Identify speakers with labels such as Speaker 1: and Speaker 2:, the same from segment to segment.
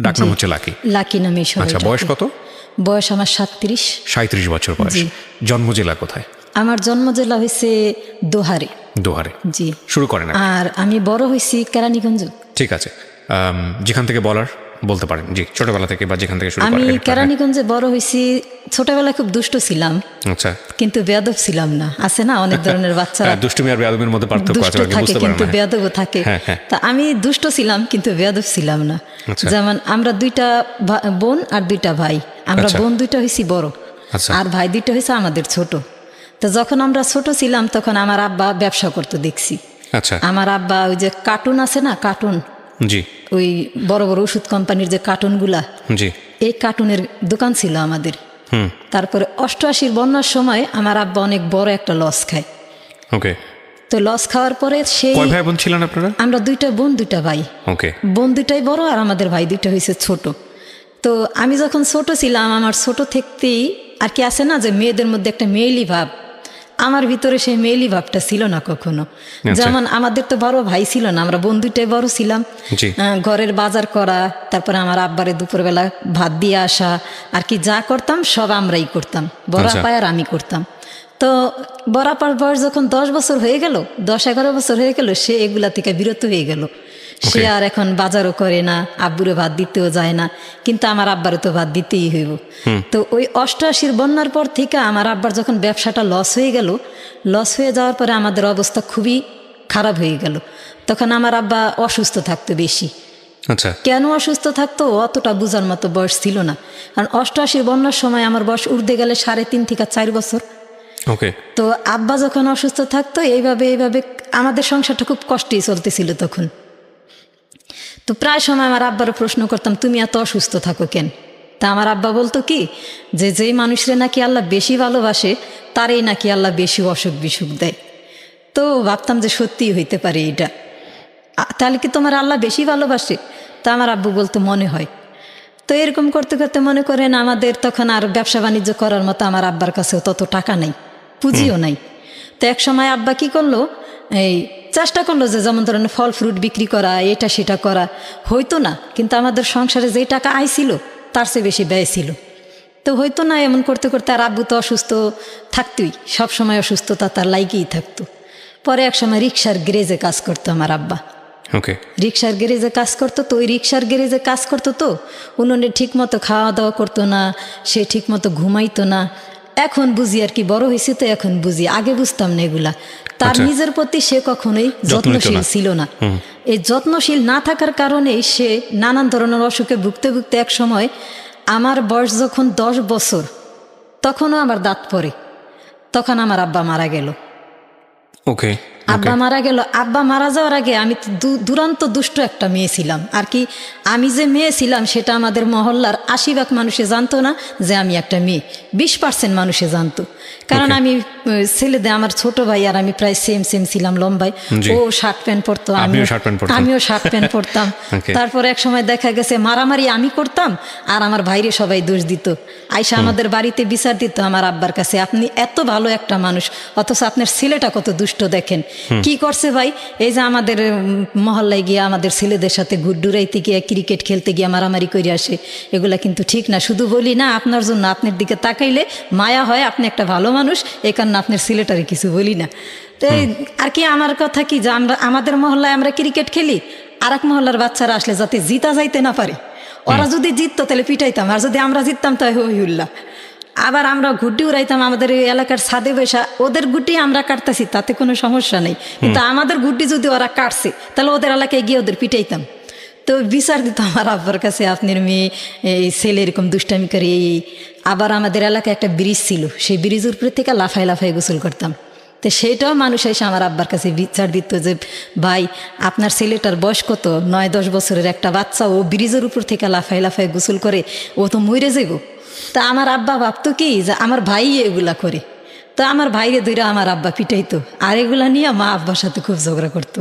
Speaker 1: ডাকনাম হচ্ছে lucky.
Speaker 2: Lucky নামে সবাই
Speaker 1: আচ্ছা, বয়স কত?
Speaker 2: বয়স আমার 37।
Speaker 1: 37 বছর বয়স। জন্ম জেলা কোথায়?
Speaker 2: আমার জন্ম জেলা হয়েছে দোহারে।
Speaker 1: দোহারে,
Speaker 2: জি।
Speaker 1: শুরু করেন।
Speaker 2: আর আমি বড় হয়েছি কেরানীগঞ্জ।
Speaker 1: ঠিক আছে, যেখান থেকে বলতে পারেন। জি, ছোটবেলা থেকে বা যেখান থেকে শুরু করেন।
Speaker 2: আমি কেরানীগঞ্জে বড় হয়েছি। ছোটবেলায় খুব দুষ্ট ছিলাম,
Speaker 1: আচ্ছা,
Speaker 2: কিন্তু বেয়াদব ছিলাম না। আছে না অনেক ধরনের বাচ্চারা,
Speaker 1: দুষ্টুমি আর বেয়াদবের মধ্যে পার্থক্য আছে, বুঝতে পারেন
Speaker 2: কিন্তু
Speaker 1: না।
Speaker 2: বেয়াদবও থাকে। তা আমি দুষ্ট ছিলাম কিন্তু বেয়াদব ছিলাম না। যেমন আমরা 2টা বোন আর 2টা ভাই। আমরা বোন 2টা হয়েছি বড়, আর ভাই 2টা হয়েছে আমাদের ছোট। তো যখন আমরা ছোট ছিলাম তখন আমার আব্বা ব্যবসা করতে দেখছি।
Speaker 1: আচ্ছা,
Speaker 2: আমার আব্বা ওই যে কার্টুন আছে না, কার্টুন,
Speaker 1: জি,
Speaker 2: ওই বড় বড় ওষুধ কোম্পানির যে কার্টুনগুলা,
Speaker 1: জি,
Speaker 2: এই কার্টুনের দোকান ছিল আমাদের। তারপরে 88 বন্যার সময় আমার আব্বা অনেক বড় একটা লস খায়।
Speaker 1: ওকে।
Speaker 2: তো লস খাওয়ার পরে সেই,
Speaker 1: কয় ভাই বোন ছিলেন আপনারা?
Speaker 2: আমরা 2টা বোন 2টা ভাই।
Speaker 1: ওকে।
Speaker 2: বোন 2টাই বড় আর আমাদের ভাই 2টা হয়েছে ছোট। তো আমি যখন ছোট ছিলাম, আমার ছোট থেকেই আর কি আছে না যে মেয়েদের মধ্যে একটা মেয়েলি ভাব, আমার ভিতরে সেই মেয়েলি ভাবটা ছিল না কখনো। যেমন আমাদের তো বড় ভাই ছিল না, আমরা বোন 2টাই বড় ছিলাম। ঘরের বাজার করা, তারপরে আমার আব্বারে দুপুরবেলা ভাত দিয়ে আসা, আর কি যা করতাম সব আমরাই করতাম। বড় আপায় আর আমি করতাম। তো বড় আপার বয়স যখন 10 বছর হয়ে গেল, 10-11 বছর হয়ে গেল, সে এগুলা থেকে বিরত হয়ে গেল। সে আর এখন বাজারও করে না, আব্বুরে ভাত দিতেও যায় না, কিন্তু আমার আব্বারে তো ভাত দিতেই হইব। তো ওই 88 বন্যার পর থেকে আমার আব্বার যখন ব্যবসাটা লস হয়ে গেল, লস হয়ে যাওয়ার পরে আমাদের অবস্থা খুবই খারাপ হয়ে গেল। তখন আমার আব্বা অসুস্থ থাকতো বেশি।
Speaker 1: আচ্ছা।
Speaker 2: কেন অসুস্থ থাকতো অতটা বোঝার মতো বয়স ছিল না, কারণ 88 বন্যার সময় আমার বয়স উর্ধে গেলে 3.5 থেকে 4 বছর।
Speaker 1: ওকে।
Speaker 2: তো আব্বা যখন অসুস্থ থাকতো এইভাবে আমাদের সংসারটা খুব কষ্টেই চলতেছিল তখন। তো প্রায় সময় আমার আব্বারও প্রশ্ন করতাম, তুমি এত অসুস্থ থাকো কেন? তা আমার আব্বা বলতো কি, যে যেই মানুষরে নাকি আল্লাহ বেশি ভালোবাসে তারই নাকি আল্লাহ বেশি অসুখ বিসুখ দেয়। তো ভাবতাম যে সত্যিই হইতে পারে এটা, তাহলে কি তোমার আল্লাহ বেশি ভালোবাসে? তা আমার আব্বু বলতো মনে হয়। তো এরকম করতে করতে মনে করেন আমাদের তখন আর ব্যবসা বাণিজ্য করার মতো আমার আব্বার কাছেও তত টাকা নেই, পুঁজিও নাই। তো এক সময় আব্বা কি করলো, এই চেষ্টা করলো যে যেমন ধরেন ফল ফ্রুট বিক্রি করা, এটা সেটা করা, হইতো না। কিন্তু আমাদের সংসারে যেই টাকা আয় ছিল তার চেয়ে বেশি ব্যয় ছিল। তো হইতো না, এমন করতে করতে আর আব্বু তো অসুস্থ থাকতোই, সবসময় অসুস্থতা তার লাইগেই থাকতো। পরে এক সময় রিক্সার গ্যারেজে কাজ করতো আমার আব্বা।
Speaker 1: ওকে।
Speaker 2: রিক্সার গ্যারেজে কাজ করতো। তো ওই রিক্সার গ্যারেজে কাজ করতো, তো উনুনে ঠিক মতো খাওয়া দাওয়া করতো না, সে ঠিক মতো ঘুমাইতো না। এখন বুঝি আর কি, বড় হয়েছে তো এখন বুঝি, আগে বুঝতাম না এগুলা। তার নিজের প্রতি সে কখনোই যত্নশীল ছিল না। এই যত্নশীল না থাকার কারণে সে নানান ধরনের অসুখে ভুগতে ভুগতে এক সময়, আমার বয়স যখন 10 বছর, তখনও আমার দাঁত পড়ে, তখন আমার আব্বা মারা গেল।
Speaker 1: ওকে।
Speaker 2: আব্বা মারা গেল। আব্বা মারা যাওয়ার আগে আমি দুরান্ত দুষ্ট একটা মেয়ে ছিলাম আর কি। আমি যে মেয়ে ছিলাম সেটা আমাদের মহল্লার 80% মানুষে জানতো না যে আমি একটা মেয়ে, 20% মানুষে জানতো। কারণ আমি ছেলেদের, আমার ছোট ভাই আর আমি প্রায় সেম ছিলাম লম্বায়। ও শার্ট প্যান্ট পরতো, আমিও শার্ট প্যান্ট পরতাম। তারপর এক সময় দেখা গেছে মারামারি আমি করতাম আর আমার ভাইরে সবাই দোষ দিত। আইসা আমাদের বাড়িতে বিচার দিত আমার আব্বার কাছে, আপনি এত ভালো একটা মানুষ অথচ আপনার ছেলেটা কত দুষ্ট, দেখেন কি করছে ভাই। এই যে আমাদের মহল্লায় গিয়ে আমাদের ছেলেদের সাথে ঘুরডুরাইতে গিয়ে, ক্রিকেট খেলতে গিয়ে মারামারি করে আসে, এগুলা কিন্তু ঠিক না। শুধু বলি না আপনার জন্য, আপনার দিকে তাকাইলে মায়া হয়, আপনি একটা ভালো মানুষ, এই কারণে আপনার ছেলেটারে কিছু বলি না। তো আর কি আমার কথা কি, যে আমাদের মহল্লায় আমরা ক্রিকেট খেলি, আর এক মহল্লার বাচ্চারা আসলে যাতে জিতা যাইতে না পারে, ওরা যদি জিততো তাহলে পিটাইতাম, আর যদি আমরা জিততাম তাই হইহুল্লা। আবার আমরা গুড্ডি উড়াইতাম আমাদের এই এলাকার ছাদে বসা, ওদের গুড্ডি আমরা কাটতেছি তাতে কোনো সমস্যা নেই, কিন্তু আমাদের গুড্ডি যদি ওরা কাটছে তাহলে ওদের এলাকায় গিয়ে ওদের পিটাইতাম। তো বিচার দিত আমার আব্বার কাছে, আপনার মেয়ে এই ছেলে এরকম দুষ্টামি করে। আবার আমাদের এলাকায় একটা ব্রিজ ছিল, সেই ব্রিজের উপরে থেকে লাফাই লাফাই গোসল করতাম। তো সেইটাও মানুষ এসে আমার আব্বার কাছে বিচার দিত যে ভাই আপনার ছেলেটার বয়স কত, 9-10 বছরের একটা বাচ্চা, ও ব্রিজের উপর থেকে লাফাই লাফাই গোসল করে, ও তো মরে যাইব। তা আমার আব্বা ভাবতো কি যে আমার ভাই এগুলা করে, তো আমার ভাইরে ধরে আমার আব্বা পিটাইতো, আর এগুলা নিয়ে মা আব্বার সাথে খুব ঝগড়া করতো।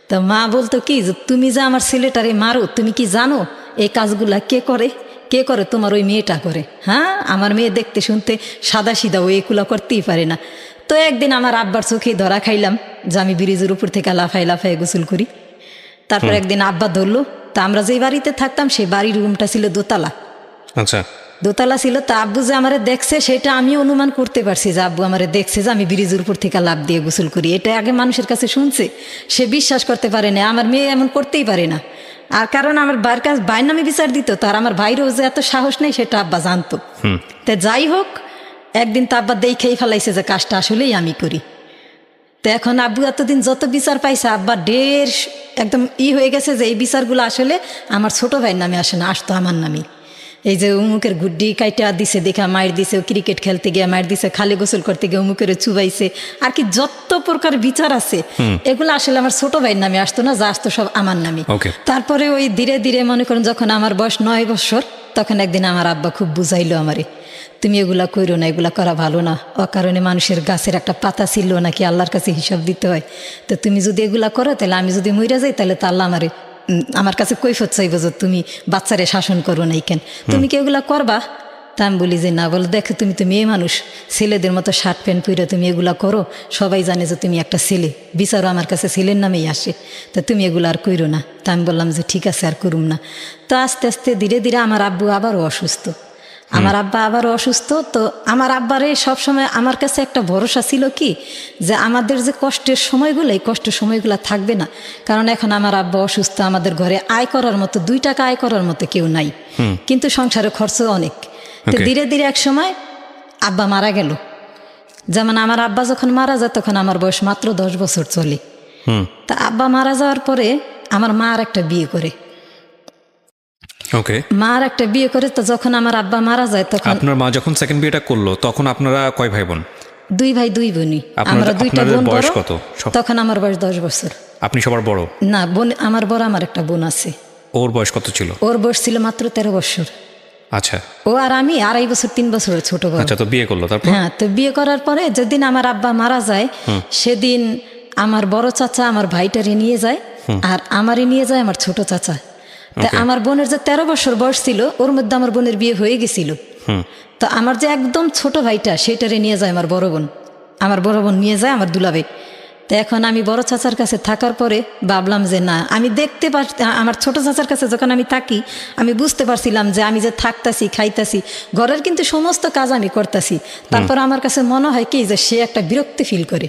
Speaker 2: তা মা বলতো কি যে তুমি যে আমার ছেলেটারে মারো, তুমি কি জানো এই কাজগুলা কে করে? কে করে? তোমার ওই মেয়েটা করে। হ্যাঁ, আমার মেয়ে দেখতে শুনতে সাদা সিধা, ও এগুলা করতেই পারে না। তো একদিন আমার আব্বার চোখে ধরা খাইলাম যে আমি ব্রিজের উপর থেকে লাফাই লাফাই গোসল করি। তারপর একদিন আব্বা ধরলো, তা আমরা যে বাড়িতে থাকতাম সেই বাড়ির রুমটা ছিল দোতলা।
Speaker 1: আচ্ছা।
Speaker 2: দোতলা ছিল। তা আব্বু যে আমারে দেখছে সেটা আমি অনুমান করতে পারছি যে আব্বু আমারে দেখছে যে আমি ব্রিজের উপর থেকে লাফ দিয়ে গোসল করি। এটা আগে মানুষের কাছে শুনছে, সে বিশ্বাস করতে পারে না, আমার মেয়ে এমন করতেই পারে না। আর কারণ আমার ভাইয়ের কাছে ভাইয়ের নামে বিচার দিত, তার আমার ভাইরও যে এত সাহস নেই সেটা আব্বা জানতো। তা যাই হোক, একদিন তো আব্বা দেখেই ফেলাইছে যে কাজটা আসলেই আমি করি। তো এখন আব্বু এতদিন যত বিচার পাইছে আব্বা একদম হয়ে গেছে যে এই বিচারগুলো আসলে আমার ছোট ভাইয়ের নামে আসে না, আসতো আমার নামে। এই যে উমুকের গুড্ডি কাইটা দিছে দেখা মায়ের দিছে, ক্রিকেট খেলতে গিয়ে মায়ের দিছে, খালি গোসল করতে গিয়ে উমুকের চুবাইছে, আর কি যত প্রকার বিচার আছে এগুলো আসলে আমার ছোট ভাইয়ের নামে আসতো না, যা আসতো সব আমার নামে। তারপরে ওই ধীরে ধীরে মনে করেন যখন আমার বয়স 9 বছর, তখন একদিন আমার আব্বা খুব বুঝাইলো আমারে, তুমি এগুলা কইরো না, এগুলা করা ভালো না, অকারণে মানুষের গাছের একটা পাতা ছিল নাকি আল্লাহর কাছে হিসাব দিতে হয়। তো তুমি যদি এগুলা করো তাহলে আমি যদি মইরা যাই তাহলে তো আল্লাহ আমার কাছে কৈফত চাইব যে তুমি বাচ্চারে শাসন করো নাই কেন, তুমি কি এগুলা করবা? তা আমি বলি যে না। বলে দেখো তুমি তো মেয়ে মানুষ, ছেলেদের মতো শার্ট প্যান্ট পরে তুমি এগুলা করো, সবাই জানে যে তুমি একটা ছেলে, বিচারও আমার কাছে ছেলের নামেই আসে, তা তুমি এগুলো আর কইরো না। তা আমি বললাম যে ঠিক আছে আর করুম না। তো আস্তে আস্তে ধীরে ধীরে আমার আব্বু আবারও অসুস্থ, আমার আব্বা আবারও অসুস্থ। তো আমার আব্বারে সবসময় আমার কাছে একটা ভরসা ছিল কি, যে আমাদের যে কষ্টের সময়গুলো, এই কষ্টের সময়গুলো থাকবে না, কারণ এখন আমার আব্বা অসুস্থ, আমাদের ঘরে আয় করার মতো 2 টাকা আয় করার মতো কেউ নাই, কিন্তু সংসারে খরচ অনেক। তো ধীরে ধীরে এক সময় আব্বা মারা গেল। যেমন আমার আব্বা যখন মারা যায় তখন আমার বয়স মাত্র 10 বছর চলে। তা আব্বা মারা যাওয়ার পরে আমার মা আর একটা বিয়ে করে। মা আর একটা বিয়ে করে। তো যখন আমার আব্বা মারা যায় তখন
Speaker 1: আপনার মা যখন সেকেন্ড বিয়েটা করলো তখন আপনারা কয় ভাই বোন?
Speaker 2: 2 ভাই 2 বোনই। আমরা 2টা বোন। বয়স কত তখন? আমার বয়স 10 বছর।
Speaker 1: আপনি সবার বড়? না,
Speaker 2: বোন আমার বড়, আমার একটা বোন আছে।
Speaker 1: ওর বয়স কত ছিল?
Speaker 2: ওর বয়স ছিল মাত্র 13 বছর।
Speaker 1: আচ্ছা।
Speaker 2: ও আর আমি 2.5 বছর 3 বছরের ছোট বড়।
Speaker 1: আচ্ছা। তো বিয়ে করলো তারপর?
Speaker 2: হ্যাঁ। তো বিয়ে করার পরে যেদিন আমার আব্বা মারা যায় সেদিন আমার বড় চাচা আমার ভাইটারে নিয়ে যায়, আর আমারই নিয়ে যায় আমার ছোট চাচা। তা আমার বোনের যে 13 বছর বয়স ছিল ওর মধ্যে আমার বোনের বিয়ে হয়ে গেছিল। তো আমার যে একদম ছোট ভাইটা সেটারে নিয়ে যায় আমার বড় বোন, আমার বড় বোন নিয়ে যায় আমার দুলাভাই। তো এখন আমি বড় চাচার কাছে থাকার পরে ভাবলাম যে না, আমি দেখতে পাচ্ছি আমার ছোট চাচার কাছে যখন আমি থাকি আমি বুঝতে পারছিলাম যে আমি যে থাকতাছি খাইতাছি ঘরের কিন্তু সমস্ত কাজ আমি করতেছি, তারপর আমার কাছে মনে হয় কি যে সে একটা বিরক্তি ফিল করে।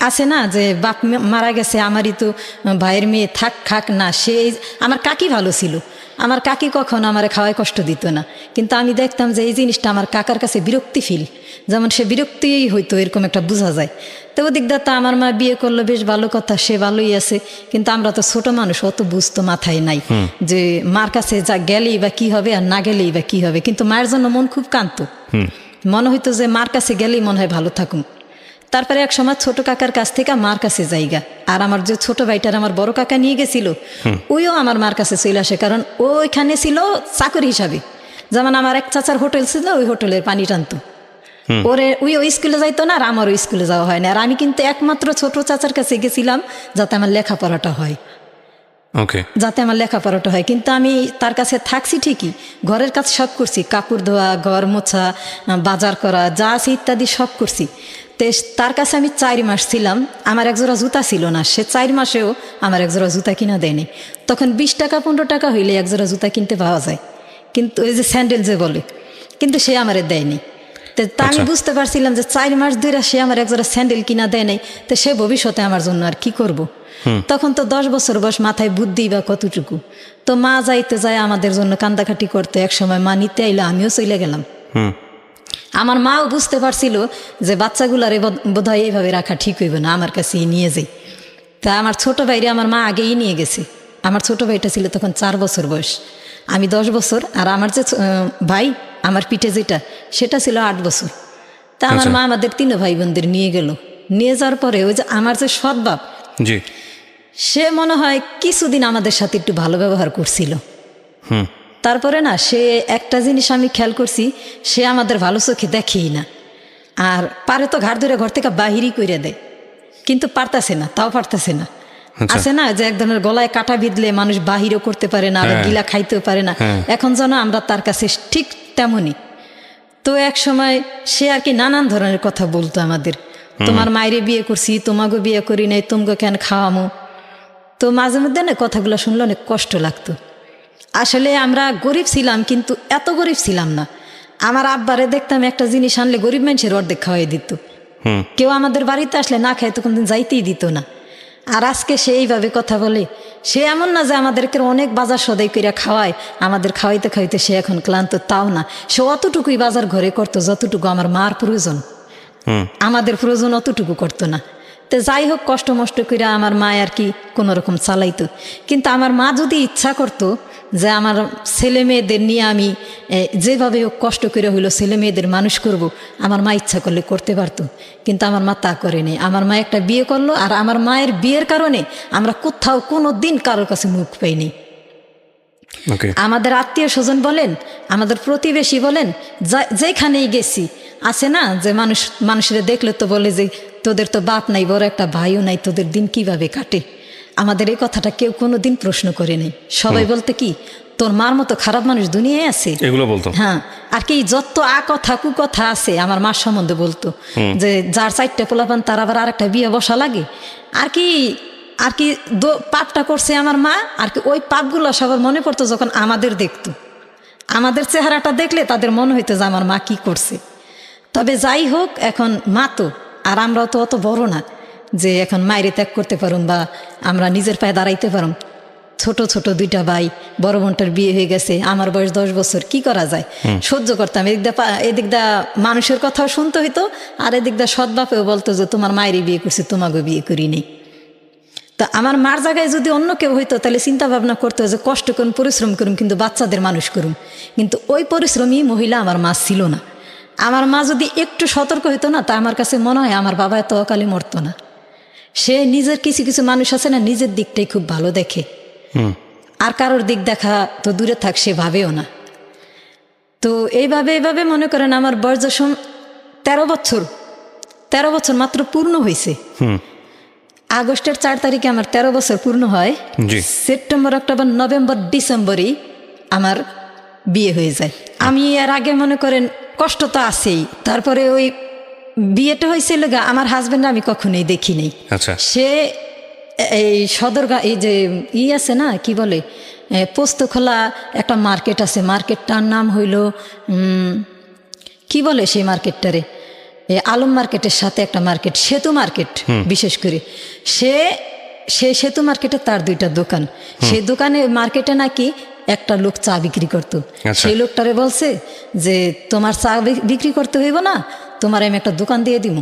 Speaker 2: আছে না যে বাপ মারা গেছে, আমারই তো ভাইয়ের মেয়ে থাক খাক না, সে আমার কাকি ভালো ছিল, আমার কাকি কখনো আমার খাওয়ায় কষ্ট দিত না, কিন্তু আমি দেখতাম যে এই জিনিসটা আমার কাকার কাছে বিরক্তি ফিল, যেমন সে বিরক্তিই হইতো এরকম একটা বোঝা যায়। তো ওদিক দা তো আমার মা বিয়ে করলো, বেশ ভালো কথা, সে ভালোই আছে, কিন্তু আমরা তো ছোট মানুষ, অত বুঝতো মাথায় নাই যে মার কাছে যা গেলেই বা কি হবে আর না গেলেই বা কি হবে। কিন্তু মায়ের জন্য মন খুব কাঁদতো, মনে হইতো যে মার কাছে গেলেই মনে হয় ভালো থাকুন। তারপরে এক সময় ছোট কাকার কাছ থেকে মার কাছে যাইগা, আর আমার যে ছোট ভাইটার আমার বড় কাকা নিয়ে গেছিল ওইও আমার মার কাছে চলে আসে, কারণ ওইখানে ছিল চাকরি হিসাবে। যেমন আমার এক চাচার হোটেল ছিল, ওই হোটেলের পানি টানতো, ওই স্কুলে যাইতো না, আর আমারও স্কুলে যাওয়া হয় না। আর আমি কিন্তু একমাত্র ছোট চাচার কাছে গেছিলাম যাতে আমার লেখাপড়াটা হয়, কিন্তু আমি তার কাছে থাকছি ঠিকই, ঘরের কাজ সব করছি, কাপড় ধোয়া, ঘর মোছা, বাজার করা, যা আছে ইত্যাদি সব করছি। তার কাছে আমি 4 মাস ছিলাম, আমার একজোড়া জুতা ছিল না, সে 4 মাসেও আমার একজোড়া জুতা কিনা দেয়নি। তখন 20 টাকা 15 টাকা হইলে একজোড়া জুতা কিনতে পাওয়া যায়, কিন্তু ওই যে স্যান্ডেল যে বলে, কিন্তু সে আমারে দেয়নি। তা আমি বুঝতে পারছিলাম যে 4 মাস ধরে সে আমার একজোড়া স্যান্ডেল কিনা দেয় নাই, তো সে ভবিষ্যতে আমার জন্য আর কি করব। তখন তো 10 বছর বয়স, মাথায় বুদ্ধি বা কতটুকু। তো মা যাইতে যায় আমাদের জন্য কান্দাকাটি করতে, এক সময় মা নিতে আইলো, আমিও চলে গেলাম। আমার মাও বুঝতে পারছিল যে বাচ্চাগুলারে বোধহয় এইভাবে রাখা ঠিক হইবে না, আমার কাছেই নিয়ে যাই। তা আমার ছোট ভাইরে আমার মা আগেই নিয়ে গেছে। আমার ছোট ভাইটা ছিল তখন 4 বছর বয়স, আমি 10 বছর, আর আমার যে ভাই আমার পিঠে যেটা সেটা ছিল 8 বছর। তা আমার মা আমাদের 3 ভাই বোনদের নিয়ে গেল। নিয়ে যাওয়ার পরে ওই যে আমার যে সৎ বাপ, সে মনে হয় কিছুদিন আমাদের সাথে একটু ভালো ব্যবহার করছিল। তারপরে না, সে একটা জিনিস আমি খেয়াল করছি, সে আমাদের ভালো চোখে দেখেই না, আর পারে তো ঘাড় ধরে ঘর থেকে বাহিরই করে দেয়, কিন্তু পারতাছে না, তাও পারতাছে না। আছে না যে এক ধরনের গলায় কাটা বিঁধলে মানুষ বাহিরও করতে পারে না, আর গিলা খাইতেও পারে না, এখন যেন আমরা তার কাছে ঠিক তেমনই। তো এক সময় সে আর কি নানান ধরনের কথা বলতো আমাদের, তোমার মায়েরে বিয়ে করছি, তোমাকে বিয়ে করি নাই, তোমাকে কেন খাওয়ামো। তো মাঝে মধ্যে না কথাগুলো শুনলে অনেক কষ্ট লাগতো। আসলে আমরা গরিব ছিলাম, কিন্তু এত গরিব ছিলাম না। আমার আব্বারে দেখতাম একটা জিনিস আনলে গরিব মানুষের অর্ধেক খাওয়াই দিত। কেউ আমাদের বাড়িতে আসলে না খায় তো কোনদিন যাইতেই দিত না। আর আজকে সে এইভাবে কথা বলে, সে এমন না যে আমাদেরকে অনেক বাজার সদাই কইরা খাওয়ায়, আমাদের খাওয়াইতে খাওয়াইতে সে এখন ক্লান্ত, তাও না। সে অতটুকুই বাজার ঘরে করতো যতটুকু আমার মার প্রয়োজন, আমাদের প্রয়োজন অতটুকু করতো না। তো যাই হোক, কষ্ট মষ্ট করে আমার মা আর কি কোনো রকম চালাইতো। কিন্তু আমার মা যদি ইচ্ছা করতো যে আমার ছেলে মেয়েদের নিয়ে আমি যেভাবে হোক কষ্ট করে হইলো ছেলে মেয়েদের মানুষ করব, আমার মা ইচ্ছা করলে করতে পারতো। কিন্তু আমার মা তা করেনি। আমার মা একটা বিয়ে করলো, আর আমার মায়ের বিয়ের কারণে আমরা কোথাও কোনো দিন কারোর কাছে মুখ পাইনি। আমাদের আত্মীয় স্বজন বলেন, আমাদের প্রতিবেশী বলেন, যেখানেই গেছি আছে না যে মানুষেরা দেখলে তো বলে যে তোদের তো বাপ নাই, বড় একটা ভাইও নাই, তোদের দিন কিভাবে কাটে। আমাদের এই কথাটা কেউ কোনো দিন প্রশ্ন করে নেই। সবাই বলতে কি, তোর মার মতো খারাপ মানুষ দুনিয়ায় আছে,
Speaker 1: এগুলো বলতো।
Speaker 2: হ্যাঁ, আর কি যত কথা কুকথা আছে আমার মার সম্বন্ধে বলতো, যে যার 4টে পোলাপান তার আবার আরেকটা বিয়ে বসা লাগে। আর কি পাপটা করছে আমার মা, আর কি ওই পাপগুলো সবার মনে পড়তো যখন আমাদের দেখতো। আমাদের চেহারাটা দেখলে তাদের মনে হইতো যে আমার মা কি করছে। তবে যাই হোক, এখন মা তো, আর আমরাও তো অত বড় না যে এখন মায়েরে ত্যাগ করতে পারুম বা আমরা নিজের পায়ে দাঁড়াইতে পারুম। ছোট ছোট 2টা ভাই, বড় বোনটার বিয়ে হয়ে গেছে, আমার বয়স 10 বছর, কি করা যায়, সহ্য করতাম। এদিকদা মানুষের কথাও শুনতে হইতো, আর এদিকদা সৎ বাপেও বলতো যে তোমার মায়েরই বিয়ে করছে, তোমাকেও বিয়ে করি নেই। তা আমার মার জায়গায় যদি অন্য কেউ হইতো তাহলে চিন্তা ভাবনা করতো যে কষ্ট করুন, পরিশ্রম করুন, কিন্তু বাচ্চাদের মানুষ করুন। কিন্তু ওই পরিশ্রমী মহিলা আমার মা ছিল না। আমার মা যদি একটু সতর্ক হইতো না, তা আমার কাছে মনে হয় আমার বাবা এত অকালে মরতো না। সে নিজের কিছু কিছু মানুষ আছে না, নিজের দিকটাই খুব ভালো দেখে, আর কারোর দিক দেখা তো দূরে থাক, সে ভাবেও না। তো এইভাবে মনে করেন আমার বয়স যখন 13 বছর মাত্র পূর্ণ হয়েছে। আগস্টের 4 তারিখে আমার 13 বছর পূর্ণ হয়। সেপ্টেম্বর, অক্টোবর, নভেম্বর, ডিসেম্বরই আমার বিয়ে হয়ে যায়। আমি এর আগে মনে করেন কষ্ট তো আছেই, তারপরে ওই বিয়েটা হয়েছিল আমার হাজবেন্ড আমি কখনোই দেখি নাই। সে এই সদরঘাট, এই যে আছে না, কি বলে, পোস্তখোলা একটা মার্কেট আছে, মার্কেটটার নাম হইল কি বলে সেই মার্কেটটারে, আলম মার্কেটের সাথে একটা মার্কেট, সেতু মার্কেট বিশেষ করে। সে সেতু মার্কেটে তার 2টা দোকান। সেই দোকানে মার্কেটে নাকি একটা লোক চা বিক্রি করতো। সেই লোকটারে বলছে যে তোমার চা বিক্রি করতে হইব না, তোমার আমি একটা দোকান দিয়ে দিব,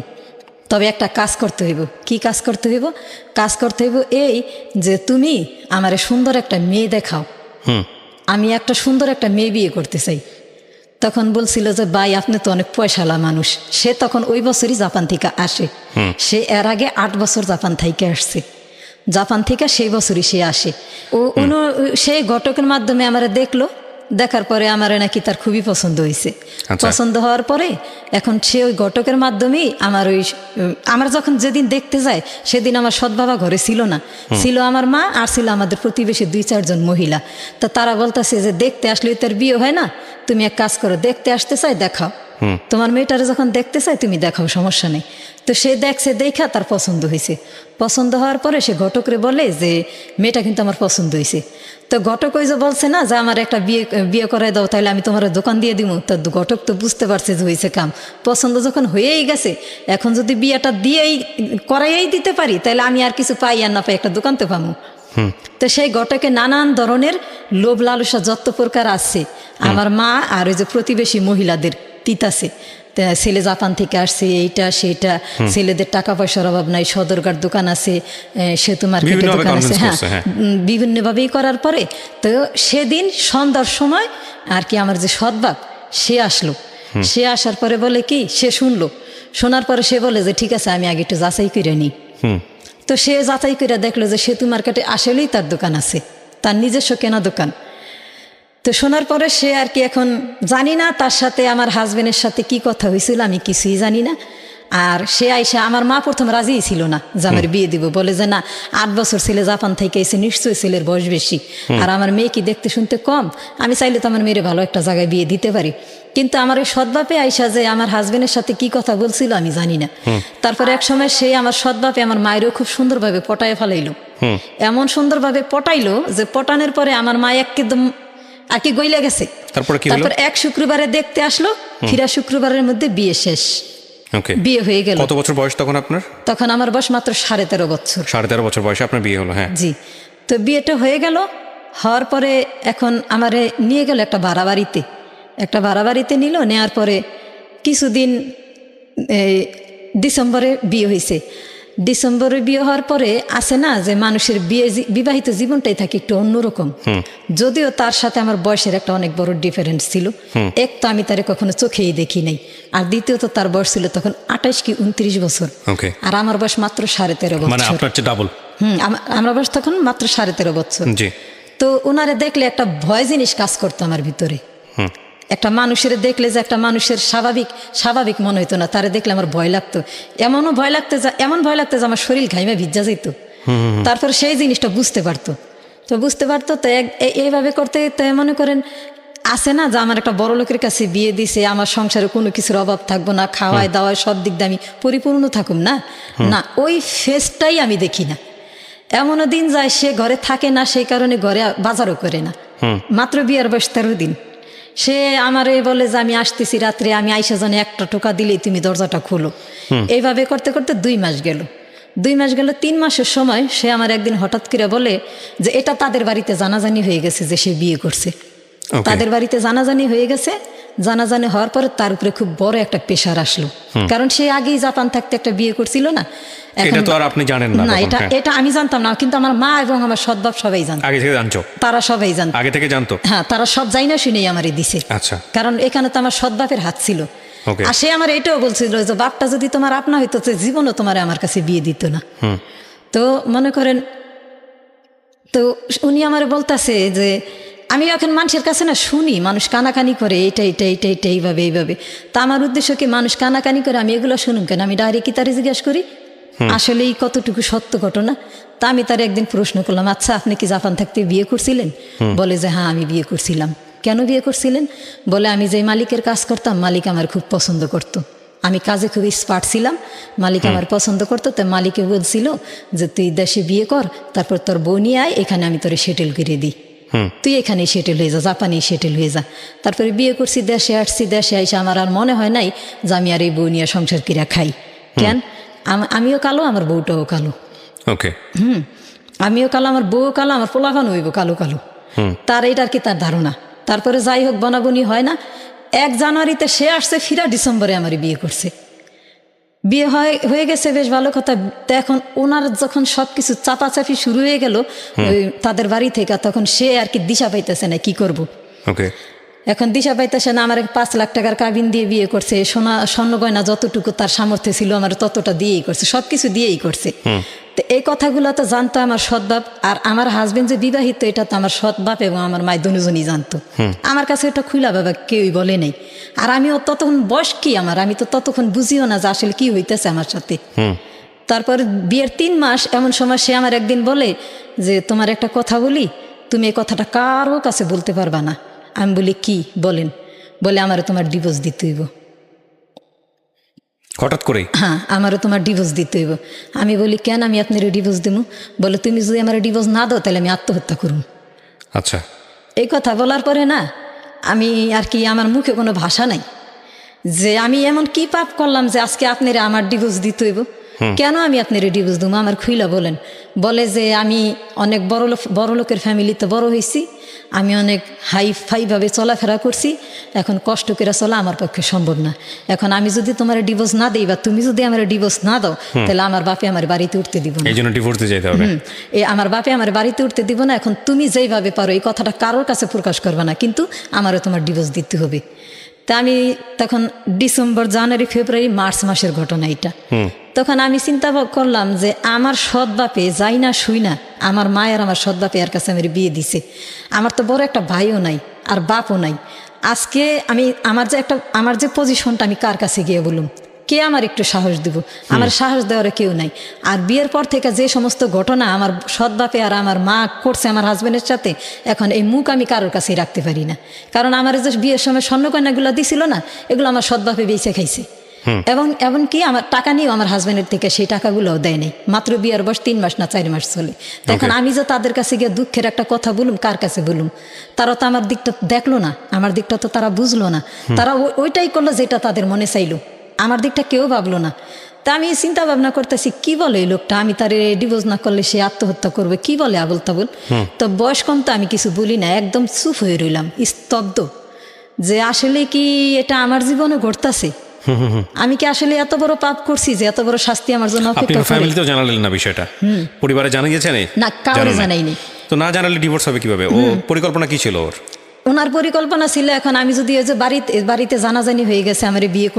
Speaker 2: তবে একটা কাজ করতে হইব। কি কাজ করতে হইব? কাজ করতে হইব এই যে তুমি আমারে সুন্দর একটা মেয়ে দেখাও, আমি একটা সুন্দর একটা মেয়ে বিয়ে করতে চাই। তখন বলছিল যে ভাই আপনি তো অনেক পয়সালা মানুষ। সে তখন ওই বছরই জাপান থেকে আসে। সে এর আগে 8 বছর জাপান থেকে আসছে। জাপান থেকে সেই বছরই সে আসে। সেই ঘটকের মাধ্যমে আমারে দেখলো, দেখার পরে আমার নাকি তার খুবই পছন্দ হয়েছে। পছন্দ হওয়ার পরে এখন সে ওই ঘটকের মাধ্যমেই আমার যখন যেদিন দেখতে যায় সেদিন আমার সৎ বাবা ঘরে ছিল না, ছিল আমার মা আর ছিল আমাদের প্রতিবেশী 2-4 জন মহিলা। তা তারা বলতেছে যে দেখতে আসলে তার বিয়ে হয় না, তুমি এক কাজ করো, দেখতে আসতে চাই দেখাও, তোমার মেয়েটারে যখন দেখতে চাই তুমি দেখাও, সমস্যা নেই। তো সে দেখছে, দেখা তার পছন্দ হয়েছে। পছন্দ হওয়ার পরে সে ঘটকরে বলে যে মেয়েটা কিন্তু আমার পছন্দ হয়েছে। তো ঘটক ওই যে বলছে না যে আমার একটা বিয়ে করাই দাও, তাহলে আমি তোমার দোকান দিয়ে দিব। তো ঘটক তো বুঝতে পারছে যে হয়েছে কাম, পছন্দ যখন হয়েই গেছে, এখন যদি বিয়েটা করাইয়াই দিতে পারি তাহলে আমি আর কিছু পাই আর না পাই, একটা দোকান তো পাবো। তো সেই ঘটকে নানান ধরনের লোভ লালসা যত প্রকার আছে আমার মা আর ওই যে প্রতিবেশী মহিলাদের তিতাছে। ছেলে জাপান থেকে আসছে, এইটা সেটা, ছেলেদের টাকা পয়সার অভাব নাই, সদরঘাট দোকান আছে, সেতু মার্কেটের দোকান আছে, হ্যাঁ, বিভিন্নভাবেই করার পরে তো সেদিন সন্ধ্যার সময় আর কি আমার যে সৎবাপ সে আসলো। সে আসার পরে বলে কি, সে শুনলো, শোনার পরে সে বলে যে ঠিক আছে আমি আগে একটু যাচাই করে নিই। তো সে যাচাই করে দেখলো যে সেতু মার্কেটে আসলেই তার দোকান আছে, তার নিজস্ব কেনা দোকান। তো শোনার পরে সে আর কি, এখন জানি না তার সাথে আমার হাজবেন্ডের সাথে কি কথা হয়েছিল, আমি কিছুই জানি না। আর সে আইসা আমার মা প্রথম রাজিই ছিল না যে আমার বিয়ে দিব, বলে যে না 8 বছর ছেলে জাপান থেকে এসে নিশ্চয়ই ছেলের বয়স বেশি, আর আমার মেয়ে কি দেখতে শুনতে কম, আমি চাইলে তো আমার মেয়ের ভালো একটা জায়গায় বিয়ে দিতে পারি। কিন্তু আমার ওই সৎবাপে আইসা যে আমার হাজবেন্ডের সাথে কি কথা বলছিল আমি জানি না। তারপরে এক সময় সে আমার সৎবাপে আমার মায়েরও খুব সুন্দরভাবে পটায় ফেলাইলো, এমন সুন্দরভাবে পটাইলো যে পটানোর পরে আমার মা একদম আর কি গইলে গেছে। তারপর এক শুক্রবারে দেখতে আসলো, ফিরা শুক্রবারের মধ্যে বিয়ে শেষ। বিয়ে হয়ে গেল।
Speaker 1: কত বছর বয়স তখন আপনার?
Speaker 2: তখন আমার বয়স মাত্র 13.5 বছর।
Speaker 1: 13.5 বছর বয়সে আপনার বিয়ে হলো? হ্যাঁ
Speaker 2: জি। তো বিয়েটা হয়ে গেল, হওয়ার পরে এখন আমারে নিয়ে গেল একটা ভাড়া বাড়িতে নিল। নেওয়ার পরে কিছুদিন ডিসেম্বরে বিয়ে হয়েছে। ডিসেম্বরে বিয়ে হওয়ার পরে আসে না যে মানুষের বিবাহিত জীবনটাই থাকে একটু অন্যরকম। যদিও তার সাথে আমার বয়সের একটা অনেক বড় ডিফারেন্স ছিল। এক তো আমি তারে কখনো চোখেই দেখি নাই, আর দ্বিতীয়ত তার বয়স ছিল তখন 28 কি 29 বছর, আর আমার বয়স মাত্র 13.5 বছর।
Speaker 1: মানে আপনার চেয়ে ডাবল।
Speaker 2: আমার বয়স তখন মাত্র 13.5 বছর। তো ওনারে দেখলে একটা ভয় জিনিস কাজ করতো আমার ভিতরে। একটা মানুষের দেখলে যে একটা মানুষের স্বাভাবিক মনে হইতো না, তারে দেখলে আমার ভয় লাগতো। এমন ভয় লাগতো যে আমার শরীর ঘাইমে ভিজা যেত। তারপর সেই জিনিসটা বুঝতে পারতো। তো এইভাবে করতে মনে করেন আসে না যে আমার একটা বড় লোকের কাছে বিয়ে দিছে, আমার সংসারে কোনো কিছুর অভাব থাকবো না, খাওয়ায় দাওয়ায় সব দিক দিয়ে আমি পরিপূর্ণ থাকুম না, ওই ফেসটাই আমি দেখি না। এমনও দিন যায় সে ঘরে থাকে না, সেই কারণে ঘরে বাজারও করে না। মাত্র বিয়ের বয়স 13 দিন। সে আমারে বলে যে আমি আসতেছি রাত্রে, আমি আইসা জানে একটা টোকা দিলেই তুমি দরজাটা খোলো। এইভাবে করতে করতে 2 মাস গেল। 3 মাসের সময় সে আমার একদিন হঠাৎ করে বলে যে এটা তাদের বাড়িতে জানাজানি হয়ে গেছে যে সে বিয়ে করছে। তাদের বাড়িতে জানাজানি হয়ে গেছে। জানাজানি হওয়ার পরে তার উপরে খুব বড় একটা প্রেশার আসলো, কারণ সে আগেই জাপান থাকতে একটা বিয়ে করছিল না।
Speaker 1: এটা তো আর আপনি জানেন না?
Speaker 2: এটা আমি জানতাম না, কিন্তু আমার মা এবং আমার সৎবাপ সবাই জানতো।
Speaker 1: আগে থেকে জানতো?
Speaker 2: তারা সবাই জানতো,
Speaker 1: আগে থেকে জানতো।
Speaker 2: হ্যাঁ, তারা সব যাই না শুনেই আমারে দিছে।
Speaker 1: আচ্ছা।
Speaker 2: কারণ এখানে তো আমার সৎবাপের হাত ছিল। আর সে আমার এটাও বলছিল যে বাপটা যদি তোমার আপনা হইতো জীবনও তোমার আমার কাছে বিয়ে দিত না। তো মনে করেন, তো উনি আমার বলতেছে যে আমি এখন মানুষের কাছে না শুনি মানুষ কানাকানি করে এটা এইভাবে। তা আমার উদ্দেশ্য কি মানুষ কানাকানি করে আমি এগুলো শুনুন কেন, আমি ডাইরেক্ট কি তারে জিজ্ঞাসা করি আসলে এই কতটুকু সত্য ঘটনা। তা আমি তার একদিন প্রশ্ন করলাম, আচ্ছা আপনি কি জাপান থাকতে বিয়ে করছিলেন? বলে যে হ্যাঁ আমি বিয়ে করছিলাম। কেন বিয়ে করছিলেন? বলে আমি যে মালিকের কাজ করতাম, মালিক আমার খুব পছন্দ করতো, আমি কাজে খুব এক্সপার্ট ছিলাম, মালিক আমার পছন্দ করতো। তো মালিকে বলছিল যে তুই দেশে বিয়ে কর, তারপর তোর বউ নিয়ে আয়, এখানে আমি তোরে সেটেল করে দিই, তুই এখানেই সেটেল হয়ে যা, জাপানেই সেটেল হয়ে যা। তারপরে বিয়ে করছি, দেশে আসছি। দেশে আইসা আমার আর মনে হয় নাই যে আমি আর এই বউ নিয়ে সংসার কিরা খাই। কেন? আমিও কালো, আমার বউটাও কালো। আমিও কালো, আমার বউও কালো, আমার পোলাপানও হইব কালো। তার এইটার কি তার ধারণা। তারপরে যাই হোক বনাবনি হয় না। 1 জানুয়ারিতে সে আসছে, ফিরা ডিসেম্বরে আমার বিয়ে করছে। বিয়ে হয়ে গেছে, বেশ ভালো কথা। তো এখন ওনার যখন সবকিছু চাপাচাপি শুরু হয়ে গেল ওই তাদের বাড়ি থেকে, তখন সে আর কি দিশা পাইতেছে না কি করব। এখন দিশা পাইতেছে না। আমার 5 লাখ টাকার কাবিন দিয়ে বিয়ে করছে, স্বর্ণ গয়না যতটুকু তার সামর্থ্য ছিল আমার ততটা দিয়েই করছে, সবকিছু দিয়েই করছে। তো এই কথাগুলো তো জানতো আমার সৎবাপ, আর আমার হাজবেন্ড যে বিবাহিত এটা তো আমার সৎবাপ এবং আমার মায় দুজনই জানতো। আমার কাছে এটা খুলা বাবা কেউই বলে নাই। আর আমিও ততক্ষণ বয়স কি আমার, আমি তো ততক্ষণ বুঝিও না যে আসলে কি হইতেছে আমার সাথে। তারপর বিয়ের 3 মাস এমন সময় সে আমার একদিন বলে যে তোমার একটা কথা বলি, তুমি এই কথাটা কারো কাছে বলতে পারবা না। আমি বলি কি বলেন? বলে আমারও তোমার ডিভোর্স দিতে হইব।
Speaker 1: হঠাৎ করে?
Speaker 2: হ্যাঁ, আমারও তোমার ডিভোর্স দিতে হইব। আমি বলি কেন আমি আপনার ডিভোর্স দেবো? বলে তুমি যদি আমার ডিভোর্স না দাও তাহলে আমি আত্মহত্যা করব।
Speaker 1: আচ্ছা।
Speaker 2: এই কথা বলার পরে না আমি আর কি, আমার মুখে কোনো ভাষা নাই যে আমি এমন কি পাপ করলাম যে আজকে আপনারা আমার ডিভোর্স দিতে হইব। কেন আমি আপনার ডিভোর্স দেবো? আমার খুইলা বলেন। বলে যে আমি অনেক বড় লোকের ফ্যামিলিতে বড় হয়েছি, আমি অনেক হাইফাইভাবে চলাফেরা করছি, এখন কষ্ট করে চলা আমার পক্ষে সম্ভব না। এখন আমি যদি তোমার ডিভোর্স না দিই বা তুমি যদি আমার ডিভোর্স না দাও তাহলে আমার বাপে আমার বাড়িতে উঠতে দিব না।
Speaker 1: এই জন্য ডিভোর্স দিতে যেতে হবে।
Speaker 2: আমার বাপে আমার বাড়িতে উঠতে দিব না। এখন তুমি যেইভাবে পারো এই কথাটা কারোর কাছে প্রকাশ করবে না, কিন্তু আমারও তোমার ডিভোর্স দিতে হবে। তা আমি তখন ডিসেম্বর, জানুয়ারি, ফেব্রুয়ারি, মার্চ মাসের ঘটনা এটা। তখন আমি চিন্তা করলাম যে আমার সৎ বাপে যাই না শুই না, আমার মায়ের আমার সৎ বাপে এর কাছে আমার বিয়ে দিছে। আমার তো বড় একটা ভাইও নাই আর বাপও নাই। আজকে আমি আমার যে পজিশনটা আমি কার কাছে গিয়ে বলুম? কে আমার একটু সাহস দিব? আমার সাহস দেওয়ার কেউ নাই। আর বিয়ের পর থেকে যে সমস্ত ঘটনা আমার সৎ বাপে আর আমার মা করছে আমার হাজবেন্ডের সাথে, এখন এই মুখ আমি কারোর কাছেই রাখতে পারি না। কারণ আমার যে বিয়ের সময় স্বর্ণকন্যাগুলো দিছিল না, এগুলো আমার সৎ বাপে বেঁচে খাইছে। এবং এমনকি আমার টাকা নিয়েও আমার হাজব্যান্ডের থেকে সেই টাকাগুলোও দেয় নাই। মাত্র বিয়ের বয়স 3 মাস না 4 মাস চলে। তো এখন আমি যে তাদের কাছে গিয়ে দুঃখের একটা কথা বলুম, কার কাছে বলুম? তারা তো আমার দিকটা দেখলো না, আমার দিকটা তো তারা বুঝলো না। তারা ওইটাই করলো যেটা তাদের মনে চাইলো, আমার দিকটা কেউ ভাবলো না। তা আমি চিন্তা ভাবনা করতেছি, কি বলে এই লোকটা, আমি তার ডিভোর্স না করলে সে আত্মহত্যা করবে, কি বলে আবল তাবল। তো বয়স কম তো আমি কিছু বলি না, একদম চুপ হয়ে রইলাম, স্তব্ধ, যে আসলে কি এটা আমার জীবনে ঘটতেছে? আমি কি আসলে এত বড় পাপ করছি যে এত বড় শাস্তি আমার জন্য
Speaker 1: আপনি
Speaker 2: অপেক্ষা করে?
Speaker 1: ফ্যামিলিতেও জানালেন না বিষয়টা? পরিবারে জানা গেছে
Speaker 2: না, কাউরে জানাইনি।
Speaker 1: তো না জানালে ডিভোর্স হবে কিভাবে? ও পরিকল্পনা কি ছিল ওর?
Speaker 2: ওনার পরিকল্পনা ছিল, এখন আমি যদি ওই যে বাড়িতে জানাজানি হয়ে গেছে, আমারে বিয়ে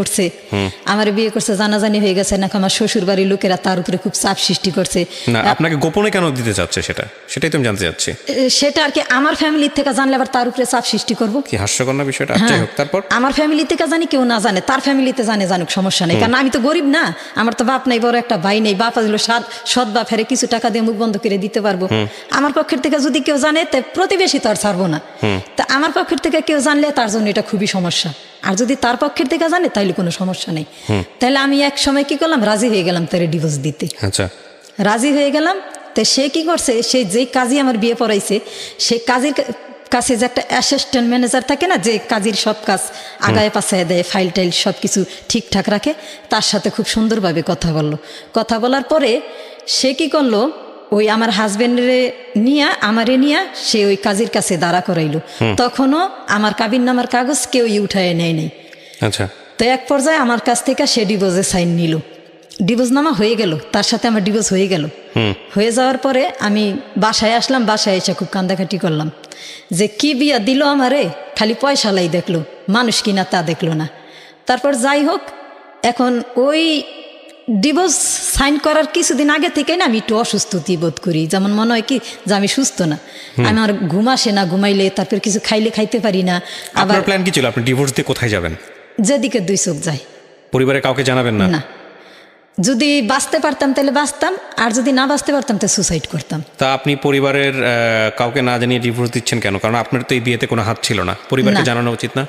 Speaker 2: করছে, জানাজানি হয়ে গেছে, নাকি আমার শ্বশুর বাড়ির লোকেরা তার উপরে খুব চাপ সৃষ্টি করছে।
Speaker 1: না, আপনাকে গোপনে কেন দিতে চাচ্ছে সেটাই তো আমি জানতে চাচ্ছি।
Speaker 2: সেটা আর কি আমার ফ্যামিলির থেকে জানলে আবার তার উপরে চাপ সৃষ্টি করবো,
Speaker 1: কি হাস্যকর না বিষয়টা? যাই হোক, তারপর
Speaker 2: আমার ফ্যামিলি থেকে জানি, কেউ না জানে, তার ফ্যামিলিতে জানুক, সমস্যা নেই। কারণ আমি তো গরিব না, আমার তো বাপ নাই, বড় একটা ভাই নেই। বাপ আসলে সৎ বাপ হেরে কিছু টাকা দিয়ে মুখ বন্ধ করে দিতে পারবো। আমার পক্ষের থেকে যদি কেউ জানে, তা প্রতিবেশী তো আর ছাড়বো না। তা আমার পক্ষের থেকে কেউ জানলে তার জন্য এটা খুবই সমস্যা। আর যদি তার পক্ষের থেকে জানে তাইলে কোনো সমস্যা নেই। তাহলে আমি এক সময় কি করলাম, রাজি হয়ে গেলাম তার ডিভোর্স দিতে।
Speaker 1: আচ্ছা,
Speaker 2: রাজি হয়ে গেলাম। তো সে কি করছে, সে যেই কাজী আমার বিয়ে পড়াইছে, সে কাজীর কাছে যে একটা অ্যাসিস্ট্যান্ট ম্যানেজার থাকে না, যে কাজীর সব কাজ আগায় পাছায় দেয়, ফাইল টাইল সব কিছু ঠিকঠাক রাখে, তার সাথে খুব সুন্দরভাবে কথা বলার পরে সে কি করলো, ওই আমার হাজবেন্ডরে আমারে নিয়ে সে ওই কাজীর কাছে দাঁড়া করাইলো। তখনও আমার কাবিননামার কাগজ কেউই উঠায় নেয় নাই।
Speaker 1: আচ্ছা।
Speaker 2: তো এক পর্যায়ে আমার কাছ থেকে সে ডিভোর্সের সাইন নিল, ডিভোর্সনামা হয়ে গেল, তার সাথে আমার ডিভোর্স হয়ে গেল। হয়ে যাওয়ার পরে আমি বাসায় আসলাম, বাসায় এসে খুব কান্দাকাটি করলাম যে কি বিয়া দিল আমারে, খালি পয়সা লাই দেখলো, মানুষ কিনা তা দেখলো না। তারপর যাই হোক, এখন ওই ডিভোর্স সাইন করার কিছুদিন আগে থেকে না আমি একটু অসুস্থতি বোধ করি, যেমন মনে হয় কি যে আমি সুস্থ না, আমার ঘুম আসে না, ঘুমাইলে তারপর কিছু খাইতে পারি না।
Speaker 1: আবার প্ল্যান কি ছিল? আপনি ডিভোর্স দিয়ে কোথায় যাবেন?
Speaker 2: যেদিকে দুই চোখ যায়।
Speaker 1: পরিবারে কাউকে জানাবেন না?
Speaker 2: না, যদি বাঁচতে পারতাম তাহলে বাঁচতাম, আর যদি না বাঁচতে পারতাম তাহলে সুসাইড করতাম।
Speaker 1: তা আপনি পরিবারের কাউকে না জানিয়ে ডিভোর্স দিচ্ছেন কেন? কারণ আপনার তো এই বিয়েতে কোনো হাত ছিল না, পরিবারকে জানানো উচিত না?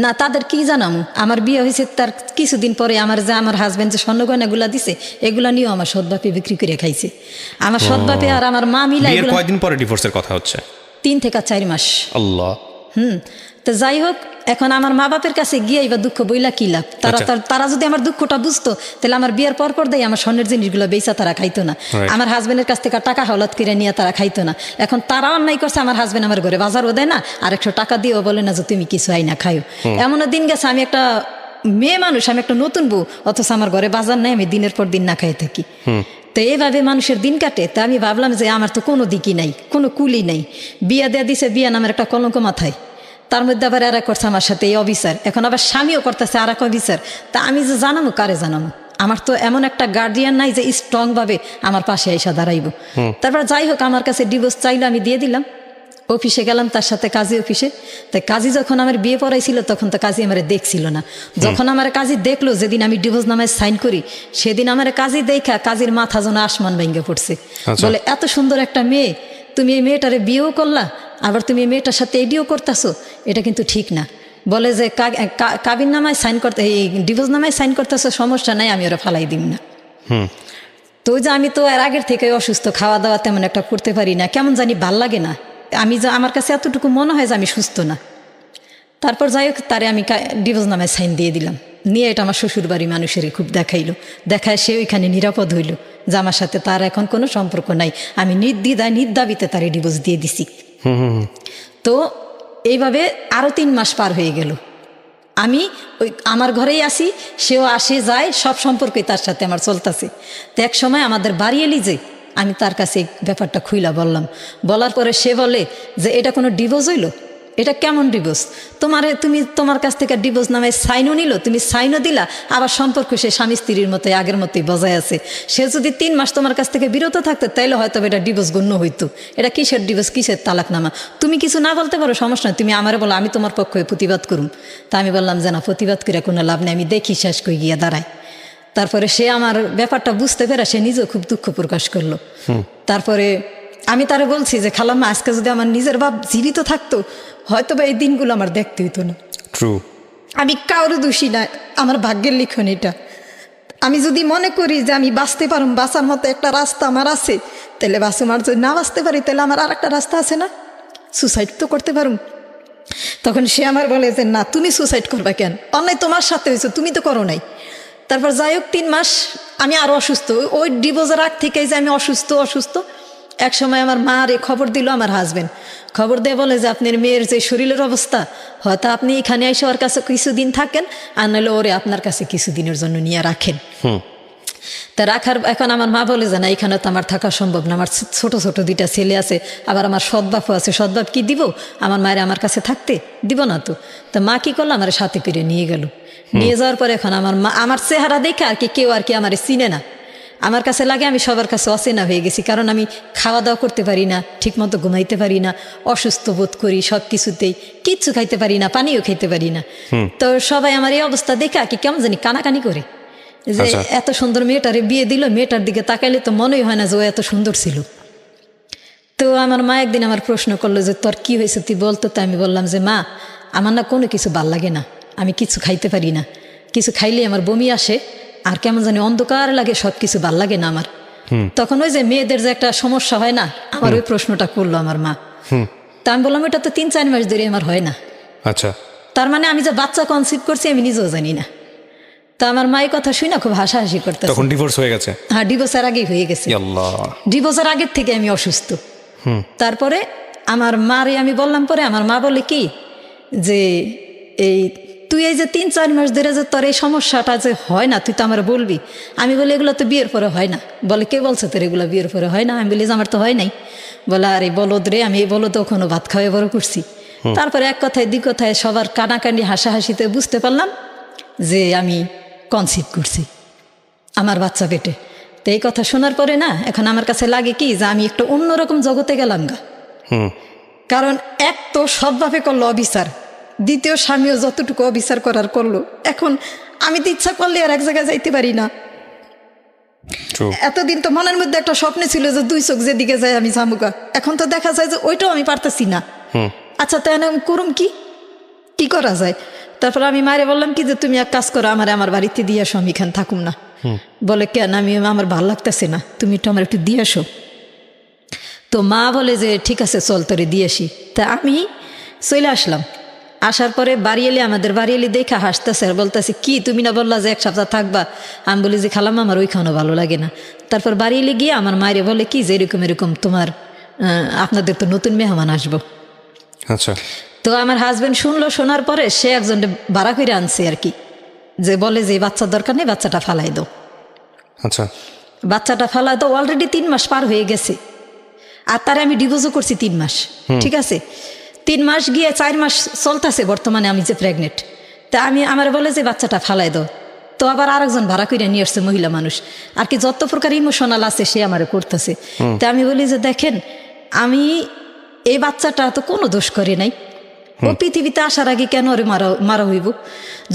Speaker 2: না, তাদের কি জানামু? আমার বিয়ে হয়েছে তার কিছুদিন পরে আমার হাজবেন্ড যে স্বর্ণগয়নাগুলা দিছে, এগুলা নিয়েও আমার সৎবাপে বিক্রি করে খাইছে। আমার সৎবাপে আর আমার মা মিলাই।
Speaker 1: কয়দিন পরে ডিভোর্সের কথা হচ্ছে?
Speaker 2: 3 থেকে 4 মাস।
Speaker 1: আল্লাহ।
Speaker 2: তো যাই হোক, এখন আমার মা বাপের কাছে গিয়ে এবার দুঃখ বইলা কি লাভ? তারা যদি আমার দুঃখটা বুঝতো, তাহলে আমার বিয়ের পর দেয় আমার স্বর্ণের জিনিসগুলো বেচা তারা খাইতো না, আমার হাজবেন্ডের কাছ থেকে টাকা হাওলাত করে নিয়ে তারা খাইতো না। এখন তারা অন্যায় করছে, আমার হাজবেন্ড আমার ঘরে বাজারও দেয় না, আর 100 টাকা দিয়েও বলে না যে তুমি কিছু আই না খাইও। এমনও দিন গেছে, আমি একটা মেয়ে মানুষ, আমি একটা নতুন বউ, অথচ আমার ঘরে বাজার নাই, আমি দিনের পর দিন না খাই থাকি। তো এইভাবে মানুষের দিন কাটে। তা আমি ভাবলাম যে আমার তো কোনো দিকই নাই, কোনো কুলি নাই, বিয়া দেয়া দিছে, বিয়া নামের একটা কলঙ্ক মাথায়, তার মধ্যে আবার এরা করছে আমার সাথে এই অবিচার, এখন আবার স্বামীও করতেছে আর এক অবিচার। তা আমি যে জানাবো, কারে জানাবো? আমার তো এমন একটা গার্ডিয়ান নাই যে স্ট্রং ভাবে আমার পাশে এসে দাঁড়াইব। তারপর যাই হোক, আমার কাছে ডিভোর্স চাইলে আমি দিয়ে দিলাম। অফিসে গেলাম তার সাথে, কাজী অফিসে। তাই কাজী যখন আমার বিয়ে পড়াইছিল, তখন তো কাজী আমার দেখছিল না। যখন আমার কাজী দেখলো, যেদিন আমি ডিভোর্স নামায় সাইন করি, সেদিন আমার কাজী দেখা কাজীর মাথা যেন আসমান ভেঙে পড়ছে। বলে, এত সুন্দর একটা মেয়ে, তুমি এই মেয়েটারে বিয়েও করলা, আবার তুমি এই মেয়েটার সাথে এডিও করতেছো, এটা কিন্তু ঠিক না। বলে যে কাবিন নামায় সাইন করতে, এই ডিভোর্স নামায় সাইন করতেছো, সমস্যা নাই, আমি ওরা ফালাই দিব না। তো যে আমি তো এর আগের থেকে অসুস্থ, খাওয়া দাওয়া তেমন একটা করতে পারি না, কেমন জানি ভাল লাগে না, আমার কাছে এতটুকু মনে হয় যে আমি সুস্থ না। তারপর যাই হোক, তারে আমি ডিভোর্স নামায় সাইন দিয়ে দিলাম, নিয়ে এটা আমার শ্বশুর বাড়ি মানুষের খুব দেখাইলো, দেখায় সে ওইখানে নিরাপদ হইল যে আমার সাথে তার এখন কোনো সম্পর্ক নাই, আমি নির্দাবিতে তারে ডিভোর্স দিয়ে দিছি। তো এইভাবে আরও 3 মাস পার হয়ে গেল, আমি ওই আমার ঘরেই আসি, সেও আসে যায়, সব সম্পর্কই তার সাথে আমার চলতেছে। তো এক সময় আমাদের বাড়ি এলি যে, আমি তার কাছে ব্যাপারটা খুইলা বললাম, বলার পরে সে বলে যে এটা কোনো ডিভোর্স হইল? এটা কেমন ডিভোর্স? তোমার কাছ থেকে ডিভোর্স নামে সাইনও নিল, তুমি সাইনও দিলা, আবার সম্পর্ক সে স্বামী স্ত্রীর মতোই আগের মতোই বজায় আছে। সে যদি 3 মাস তোমার কাছ থেকে বিরত থাকতো, তাইলে হয়তো এটা ডিভোর্স গণ্য হইতো। এটা কিসের ডিভোর্স, কিসের তালাকনামা? তুমি কিছু না বলতে পারো, সমস্যা নয়, তুমি আমারে বলো, আমি তোমার পক্ষে প্রতিবাদ করুম। তা আমি বললাম যে না, প্রতিবাদ করে কোনো লাভ নেই, আমি দেখি শেষ করে গিয়ে দাঁড়াই। তারপরে সে আমার ব্যাপারটা বুঝতে পেরে সে নিজেও খুব দুঃখ প্রকাশ করলো। তারপরে আমি তারে বলছি যে খালাম্মা, আজকে যদি আমার নিজের বাপ জীবিত থাকতো হয়তো বা এই দিনগুলো আমার দেখতে হইতো না।
Speaker 1: ট্রু।
Speaker 2: আমি কারো দোষী না, আমার ভাগ্যের লিখন এটা। আমি যদি মনে করি যে আমি বাঁচতে পারুম, বাঁচার মতো একটা রাস্তা আমার আছে, তাহলে বাঁচুম। আর যদি না বাঁচতে পারি তাহলে আমার আর একটা রাস্তা আছে না, সুসাইড তো করতে পারুম। তখন সে আমার বলে যে না, তুমি সুসাইড করবা কেন, অন্যায় তোমার সাথে হয়েছে, তুমি তো করো নাই। তারপর যাই হোক 3 মাস আমি আরও অসুস্থ, ওই ডিভোর্সের আগ থেকেই যে আমি অসুস্থ। এক সময় আমার মা রে খবর দিল আমার হাজবেন্ড, খবর দিয়ে বলে যে আপনার মেয়ের যে শরীরের অবস্থা, হয়তো আপনি এখানে এসে ওর কাছে কিছুদিন থাকেন, আর নাহলে ওরে আপনার কাছে কিছুদিনের জন্য নিয়ে রাখেন। তা রাখার এখন আমার মা বলে যে না, এখানে তো আমার থাকা সম্ভব না, আমার ছোট 2টা ছেলে আছে, আবার আমার সৎবাপও আছে, সৎবাপ কি দিব আমার মায়ের আমার কাছে থাকতে দিব না তো। তা মা কি করলো, আমার সাথে করে নিয়ে গেল। নিয়ে যাওয়ার পরে এখন আমার মা আমার চেহারা দেখে আর কি কেউ আর কি আমার চিনে না। আমার কাছে লাগে আমি সবার কাছে অচেনা হয়ে গেছি, কারণ আমি খাওয়া দাওয়া করতে পারি না, ঠিকমতো ঘুমাইতে পারি না, অসুস্থ বোধ করি সব কিছুতেই, কিচ্ছু খাইতে পারি না, পানিও খাইতে পারি না। তো সবাই আমার এই অবস্থা দেখে আর কি কেমন জানি কানাকানি করে যে এত সুন্দর মেয়েটারে বিয়ে দিল, মেয়েটার দিকে তাকাইলে তো মনেই হয় না যে ও এত সুন্দর ছিল। তো আমার মা একদিন আমার প্রশ্ন করলো যে তোর কি হয়েছে তুই বলতো। তো আমি বললাম যে মা, আমার না কোনো কিছু ভাল লাগে না, আমি কিছু খাইতে পারি না, কিছু খাইলে আমার বমি আসে, আর কেমন জানি অন্ধকার লাগে, সব কিছু ভাল লাগে না আমার। তখন ওই যে মেয়েদের যে একটা সমস্যা হয় না, আমার ওই প্রশ্নটা করলো আমার মা। তা আমি বললাম এটা তো 3-4 মাস ধরে আমার হয় না।
Speaker 1: আচ্ছা,
Speaker 2: তার মানে আমি যে বাচ্চা কনসিভ করছি আমি নিজেও জানি না। তা আমার মায়ের কথা শুই না খুব হাসাহাসি করতে।
Speaker 1: তখন ডিভোর্স হয়ে গেছে?
Speaker 2: হ্যাঁ, ডিভোর্সের আগেই হয়ে গেছে। ডিভোর্সের আগের থেকে আমি অসুস্থ। তারপরে আমার মারে আমি বললাম, পরে আমার মা বলে কি যে এই তুই এই যে 3-4 মাস ধরে যে তোর এই সমস্যাটা যে হয় না, তুই তো আমার বলবি। আমি বলি এগুলো তো বিয়ের পরে হয় না। বলে কে বলছে তোর এগুলো বিয়ের পরে হয় না? আমি বলি যে আমার তো হয় নাই। বলে আরে বলদ রে, আমি এই বলদ ওখানে ভাত খাওয়াই বড় করছি। তারপরে এক কথায় 2 কথায় সবার কানাকানি হাসাহাসিতে বুঝতে পারলাম যে আমি কনসিভ করছি আমার বাচ্চা পেটে। তো এই কথা শোনার পরে না এখন আমার কাছে লাগে কি যে আমি একটা অন্যরকম জগতে গেলাম গা। কারণ এক তো সৎভাবে করলো অবিচার, দ্বিতীয় স্বামীও যতটুকু অবিচার করার করলো। এখন আমি তো ইচ্ছা করলে আর এক জায়গায় যাইতে পারি না। এতদিন তো মনের মধ্যে একটা স্বপ্ন ছিল যে 2 চোখ যেদিকে যায় আমি জামুকা, এখন তো দেখা যায় যে ওইটাও আমি পারতেছি না। আচ্ছা তাই আমি করুম কি করা যায়? তারপর আমি মায়ের বললাম কি যে তুমি এক কাজ করো, আমার বাড়িতে দিয়ে আসো, আমি এখানে থাকুম না। বলে কেন? আমার ভালো লাগতেছে না, তুমি একটু আমার একটু দিয়ে আসো। তো মা বলে যে ঠিক আছে চল তোরে দিয়ে আসি। তা আমি চলে আসলাম। আসার পরে বাড়ি এলে আমাদের বাড়ি এলে দেখা হাসতেছে আর বলতেছে কি তুমি না বললা যে 1 সপ্তাহ থাকবা? আমি বলি যে খালাম্মা আমার ওইখানেও ভালো লাগে না। তারপর বাড়ি এলে গিয়ে আমার মায়ের বলে কি যে এরকম তোমার আপনাদের তো নতুন মেহমান আসবো।
Speaker 1: আচ্ছা।
Speaker 2: তো আমার হাজবেন্ড শুনলো, শোনার পরে সে একজন ভাড়া করে আনছে আর কি, যে বলে যে বাচ্চার দরকার নেই, বাচ্চাটা ফালাই দাও।
Speaker 1: আচ্ছা,
Speaker 2: বাচ্চাটা ফালাই দাও। অলরেডি 3 মাস পার হয়ে গেছে, আর তারে আমি ডিভোর্সও করছি 3 মাস। ঠিক আছে, 3 মাস গিয়ে 4 মাস চলতেছে বর্তমানে আমি যে প্রেগনেন্ট। তা আমার বলে যে বাচ্চাটা ফালাই দাও। তো আবার আরেকজন ভাড়া করে নিয়ে আসছে মহিলা মানুষ আর কি, যত প্রকার ইমোশনাল আছে সে আমারে করতেছে। তা আমি বলি যে দেখেন, আমি এই বাচ্চাটা তো কোনো দোষ করে নাই, ও পৃথিবীতে আসার আগে কেন ওরে মারা হইব?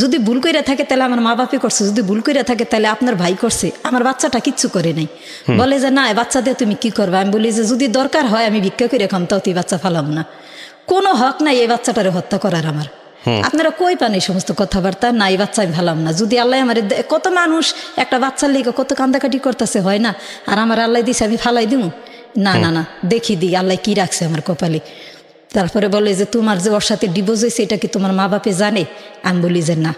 Speaker 2: যদি ভুল করে থাকে তাহলে আমার মা বাপে করছে, যদি ভুল করে থাকে তাহলে আপনার ভাই করছে, আমার বাচ্চাটা কিচ্ছু করে নাই। বলে যে না বাচ্চা দিয়ে তুমি কি করবে? আমি বলি যে যদি দরকার হয় আমি ভিক্ষা করে খাম, তাও তুই বাচ্চা ফালাম না, কোনো হক নাই এই বাচ্চাটারে হত্যা করার আমার। আপনারা কই পান এই সমস্ত কথাবার্তা? না এই বাচ্চা আমি ফালাম না। যদি আল্লাহ আমার, কত মানুষ একটা বাচ্চার লিগে কত কান্দাকাটি করতেছে, হয় না? আর আমার আল্লাহ দিছে আমি ফালাই দিব? না না না, দেখি দিই আল্লাহ কি রাখছে আমার কপালে। তারপরে বলে যে তোমার যে ওর সাথে ডিভোর্স হয়েছে এটা কি তোমার মা বাপে জানে? আমি বলি যে না,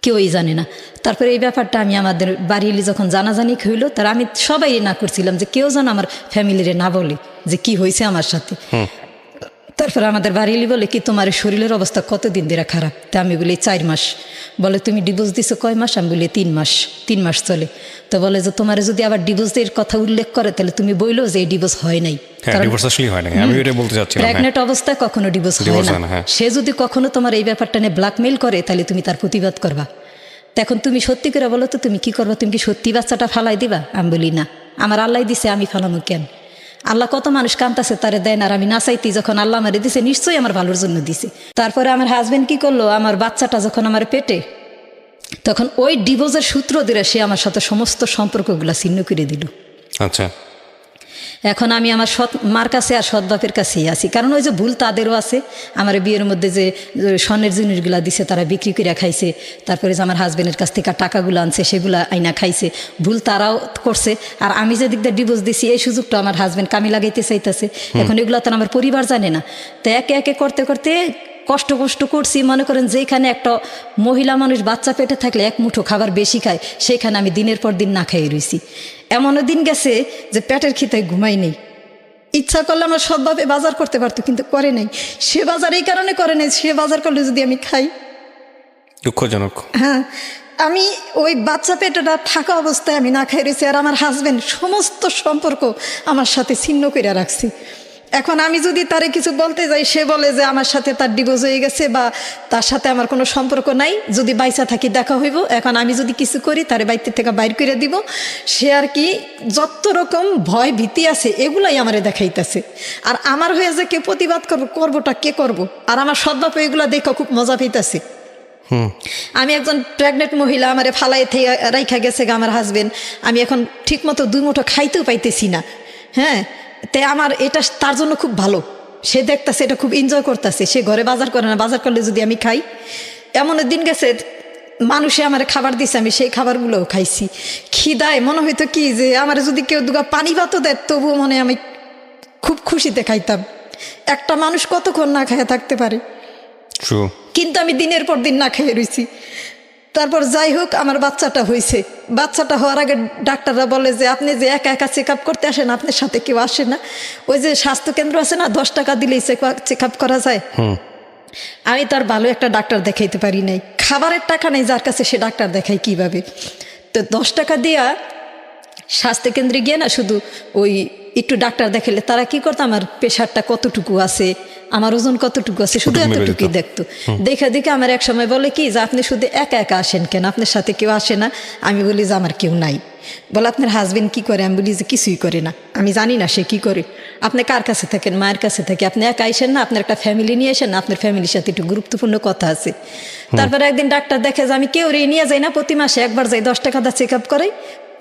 Speaker 2: কেউই জানে না। তারপরে এই ব্যাপারটা আমি আমাদের বাড়িতে যখন জানাজানি হইলো, তার আমি সবাই না করছিলাম যে কেউ যেন আমার ফ্যামিলিরে না বলে যে কি হয়েছে আমার সাথে। তারপরে আমাদের বাড়িলি বলে কি তোমার শরীরের অবস্থা কতদিন ধরে খারাপ? তা আমি বলি 4 মাস। বলে তুমি ডিভোর্স দিছো কয় মাস? আমি বলি 3 মাস। 3 মাস চলে। তো বলে যে তোমার যদি আবার ডিভোর্সের কথা উল্লেখ করে তাহলে তুমি বইলো যে এই ডিভোর্স হয় নাই। প্রেগনেন্ট অবস্থায় কখনো ডিভোর্স হয় না। সে যদি কখনো তোমার এই ব্যাপারটা নিয়ে ব্ল্যাকমেইল করে তাহলে তুমি তার প্রতিবাদ করবা। তখন তুমি সত্যি করে বলো তো তুমি কি করবা? তুমি কি সত্যি বাচ্চাটা ফালাই দিবা? আমি বলি না, আমার আল্লাহ দিছে, আমি ফালামু কেন? আল্লাহ কত মানুষ কান্তাছে তারে দেন, আর আমি না চাইতে যখন আল্লাহ আমারে দিছে নিশ্চয়ই আমার ভালোর জন্য দিছে। তারপরে আমার হাজবেন্ড কি করলো, আমার বাচ্চাটা যখন আমার পেটে তখন ওই ডিভোর্সের সূত্র ধরে সে আমার সাথে সমস্ত সম্পর্কগুলো ছিন্ন করে দিল।
Speaker 1: আচ্ছা,
Speaker 2: এখন আমি আমার সৎ মার কাছে আর সৎ বাপের কাছেই আছি, কারণ ওই যে ভুল তাদেরও আছে। আমার বিয়ের মধ্যে যে স্বর্ণের জিনিসগুলো দিছে তারা বিক্রি করে খাইছে, তারপরে যে আমার হাজব্যান্ডের কাছ থেকে টাকাগুলো আনছে সেগুলো আইনা খাইছে, ভুল তারাও করছে। আর আমি যে দিক দিয়ে ডিভোর্স দিছি এই সুযোগটা আমার হাজব্যান্ড কামে লাগাইতে চাইতেছে। এখন এগুলো তো আমার পরিবার জানে না। তো একে একে করতে করতে কষ্ট করছি। মনে করেন যেখানে একটা মহিলা মানুষ বাচ্চা পেটে থাকলে এক মুঠো খাবার বেশি খায়, সেখানে আমি দিনের পর দিন না খাইয়ে রয়েছি। এমনও দিন গেছে যে পেটের খিতায় ঘুমাই নেই। ইচ্ছা করলে আমার সৎভাবে বাজার করতে পারতো, কিন্তু করে নাই। সে বাজার এই কারণে করে নাই, সে বাজার করলে যদি আমি খাই।
Speaker 1: দুঃখজনক।
Speaker 2: হ্যাঁ, আমি ওই বাচ্চা পেটেটা থাকা অবস্থায় আমি না খাই রয়েছি। আর আমার হাজব্যান্ড সমস্ত সম্পর্ক আমার সাথে ছিন্ন করে রাখছি। এখন আমি যদি তারে কিছু বলতে যাই, সে বলে যে আমার সাথে তার ডিভোর্স হয়ে গেছে বা তার সাথে আমার কোনো সম্পর্ক নাই, যদি বাইসা থাকি দেখা হইব। এখন আমি যদি কিছু করি তারে বাইতে থেকে বাইর করে দিব। সে আর কি যত রকম ভয় ভীতি আছে এগুলাই আমারে দেখাইতেছে। আর আমার হয়ে যে কে প্রতিবাদ করবোটা কে করব। আর আমার সদ্বাপ এগুলা দেখে খুব মজা পেইতাছে। আমি একজন প্রেগনেন্ট মহিলা, আমারে ফালাই থেকে রাইখা গেছে আমার হাজবেন্ড। আমি এখন ঠিক মতো 2 মুঠো খাইতেও পাইতেছি না। হ্যাঁ, তাই আমার এটা তার জন্য খুব ভালো। সে দেখতেছে, এটা খুব এনজয় করতেছে। সে ঘরে বাজার করে না, বাজার করলে যদি আমি খাই। এমন দিন গেছে মানুষে আমার খাবার দিছে, আমি সেই খাবারগুলোও খাইছি। খিদায় মনে হইতো কি যে আমার যদি কেউ দুগা পানি ভাতও দেয় তবুও মনে আমি খুব খুশিতে খাইতাম। একটা মানুষ কতক্ষণ না খাইয়া থাকতে পারে, কিন্তু আমি দিনের পর দিন না খেয়ে রয়েছি। তারপর যাই হোক, আমার বাচ্চাটা হয়েছে। বাচ্চাটা হওয়ার আগে ডাক্তাররা বলে যে আপনি যে একা একা চেক আপ করতে আসেন, আপনার সাথে কেউ আসে না। ওই যে স্বাস্থ্যকেন্দ্র আছে না, 10 টাকা দিলেই চেক আপ করা যায়। আমি তার ভালো একটা ডাক্তার দেখাইতে পারি নাই। খাবারের টাকা নেই যার কাছে, সে ডাক্তার দেখাই কিভাবে? তো 10 টাকা দিয়া স্বাস্থ্যকেন্দ্রে গিয়ে না শুধু ওই একটু ডাক্তার দেখালে তারা কি করতো, আমার প্রেশারটা কতটুকু আছে, আমার ওজন কতটুকু আছে, শুধু এতটুকুই দেখতো। দেখে দেখে আমার এক সময় বলে কি যে আপনি শুধু একা একা আসেন কেন, আপনার সাথে কেউ আসে না? আমি বলি যে আমার কেউ নাই। বলে আপনার হাজবেন্ড কি করে? আমি বলি যে কিছুই করে না, আমি জানি না সে কি করে। আপনি কার কাছে থাকেন? মায়ের কাছে থাকি। আপনি একা আইসেন না, আপনার একটা ফ্যামিলি নিয়ে আসেন না, আপনার ফ্যামিলির সাথে একটু গুরুত্বপূর্ণ কথা আছে। তারপরে একদিন ডাক্তার দেখে যে আমি কেউ নিয়ে যাই না, প্রতি মাসে একবার যাই, 10 টাকা দা চেক আপ করাই।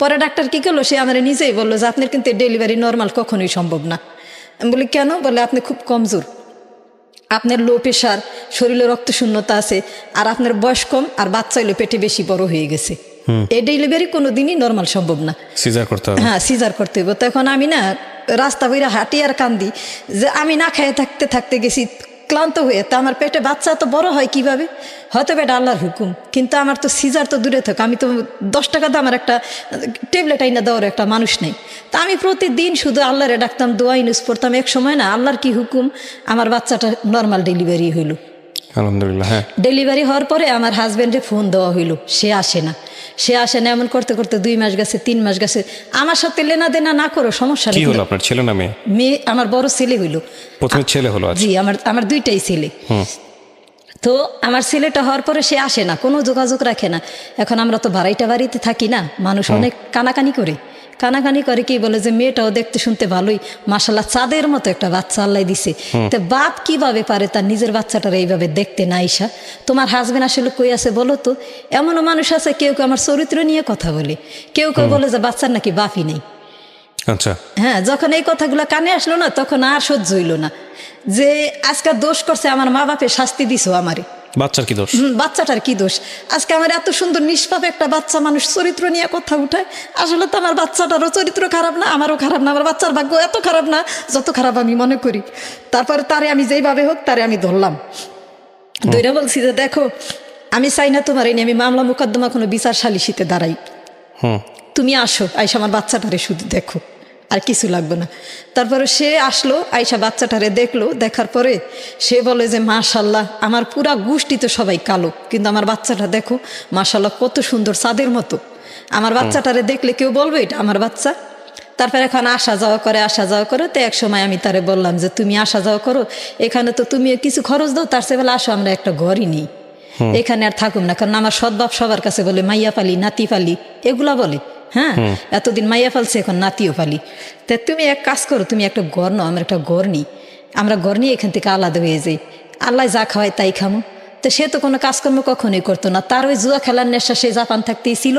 Speaker 2: পরে ডাক্তার কি করলো, সে আমার নিজেই বললো যে আপনার কিন্তু ডেলিভারি নর্মাল কখনোই সম্ভব না। আমি বলি কেন? বলে আপনি খুব কমজোর, আপনার লো প্রেশার, শরীরে রক্ত শূন্যতা আছে, আর আপনার বয়স কম, আর বাচ্চা হইলো পেটে বেশি বড় হয়ে গেছে। এই ডেলিভারি কোনোদিনই নর্মাল সম্ভব না,
Speaker 1: সিজার করতে হবে।
Speaker 2: হ্যাঁ, সিজার করতে হবে। তখন আমি না রাস্তা বইরা হাঁটি আর কান্দি যে আমি না খেয়ে থাকতে গেছি ক্লান্ত হয়ে, তা আমার পেটে বাচ্চা তো বড় হয় কিভাবে? হয়তো এটা আল্লাহর হুকুম, কিন্তু আমার তো সিজার তো দূরে থাক, আমি তো 10 টাকা দাম আমার একটা ট্যাবলেট আইনা দেওয়ার একটা মানুষ নেই। তা আমি প্রতিদিন শুধু আল্লাহরে ডাকতাম, দোয়া ইউজ করতাম। এক সময় না আল্লাহর কি হুকুম, আমার বাচ্চাটা নর্মাল ডেলিভারি হইল।
Speaker 1: আলহামদুলিল্লাহ। হ্যাঁ,
Speaker 2: ডেলিভারি হওয়ার পরে আমার হাজব্যান্ডে ফোন দেওয়া হইল, সে আসে না। এমন করতে করতে 2 মাস গেছে, 3 মাস গেছে। আমার সাথে লেনা দেনা না করো, সমস্যা
Speaker 1: কি
Speaker 2: নেই।
Speaker 1: হলো আপনার, ছেলে না মেয়ে?
Speaker 2: মেয়ে, আমার বড় ছেলে হইল।
Speaker 1: প্রথমে ছেলে হলো?
Speaker 2: জি, আমার 2টাই ছেলে। তো আমার ছেলেটা হওয়ার পরে সে আসে না, কোনো যোগাযোগ রাখে না। এখন আমরা তো ভাড়াইটা বাড়িতে থাকি না, মানুষ অনেক কানাকানি করে কি বলে যে মেয়েটাও দেখতে শুনতে ভালোই, মাশাআল্লাহ চাঁদের মতো একটা বাচ্চা আল্লাহ দিছে। তো বাপ কিভাবে পারে তার নিজের বাচ্চাটার এইভাবে দেখতে না? আইসা তোমার হাজবেন্ড আসলে কই আছে বলো তো? এমনও মানুষ আছে, কেউ কেউ আমার চরিত্র নিয়ে কথা বলে, কেউ কেউ বলে যে বাচ্চার নাকি বাপই নেই।
Speaker 1: আচ্ছা,
Speaker 2: হ্যাঁ, যখন এই কথাগুলো কানে আসলো না, তখন আর সহ্য হইল না যে আজকে দোষ করছে আমার মা বাপে, শাস্তি দিছো আমারে।
Speaker 1: বাচ্চার কি দোষ?
Speaker 2: বাচ্চাটার কি দোষ? আজকে আমার এত সুন্দর নিষ্পাপ একটা বাচ্চা, মানুষ চরিত্র নিয়ে কথা উঠায়। আসলে তো আমার বাচ্চাটারও চরিত্র খারাপ না, আমারও খারাপ না, আমার বাচ্চার ভাগ্য এত খারাপ না যত খারাপ আমি মনে করি। তারপরে তারে আমি যেইভাবে হোক তারে আমি ধরলাম, ধরে বলছি যে দেখো, আমি চাই না তোমার এই নিয়ে আমি মামলা মোকদ্দমা কোনো বিচার সালিশিতে দাঁড়াই। তুমি আসো, আইসা আমার বাচ্চাটারে শুধু দেখো, আর কিছু লাগবে না। তারপরে সে আসলো, আইসা বাচ্চাটারে দেখলো। দেখার পরে সে বলে যে মাশাল্লাহ, আমার পুরা গোষ্ঠী তো সবাই কালো, কিন্তু আমার বাচ্চাটা দেখো মাশাল্লাহ কত সুন্দর, চাঁদের মতো। আমার বাচ্চাটারে দেখলে কেউ বলবে এটা আমার বাচ্চা? তারপরে এখন আসা যাওয়া করে। তো এক সময় আমি তারে বললাম যে তুমি আসা যাওয়া করো, এখানে তো তুমি কিছু খরচ দাও, তার চেয়ে বলে আসো আমরা একটা ঘরই নিই, এখানে আর থাকুম না। কারণ আমার সৎ বাপ সবার কাছে বলে মাইয়া পালি, নাতি পালি, এগুলা বলে। হ্যাঁ, এতদিন মাইয়া ফালছে, এখন নাতিও পালি। তা তুমি এক কাজ করো, তুমি একটা ঘর নাও, আমরা একটা ঘর নিই, আমরা ঘর নিয়ে এখান থেকে আলাদা হয়ে যাই, আল্লাহ যা খাওয়াই তাই খামো। তো সে তো কোনো কাজকর্ম কখনোই করতো না, তার ওই জুয়া খেলার নেশা, সে জাপান থাকতেই ছিল,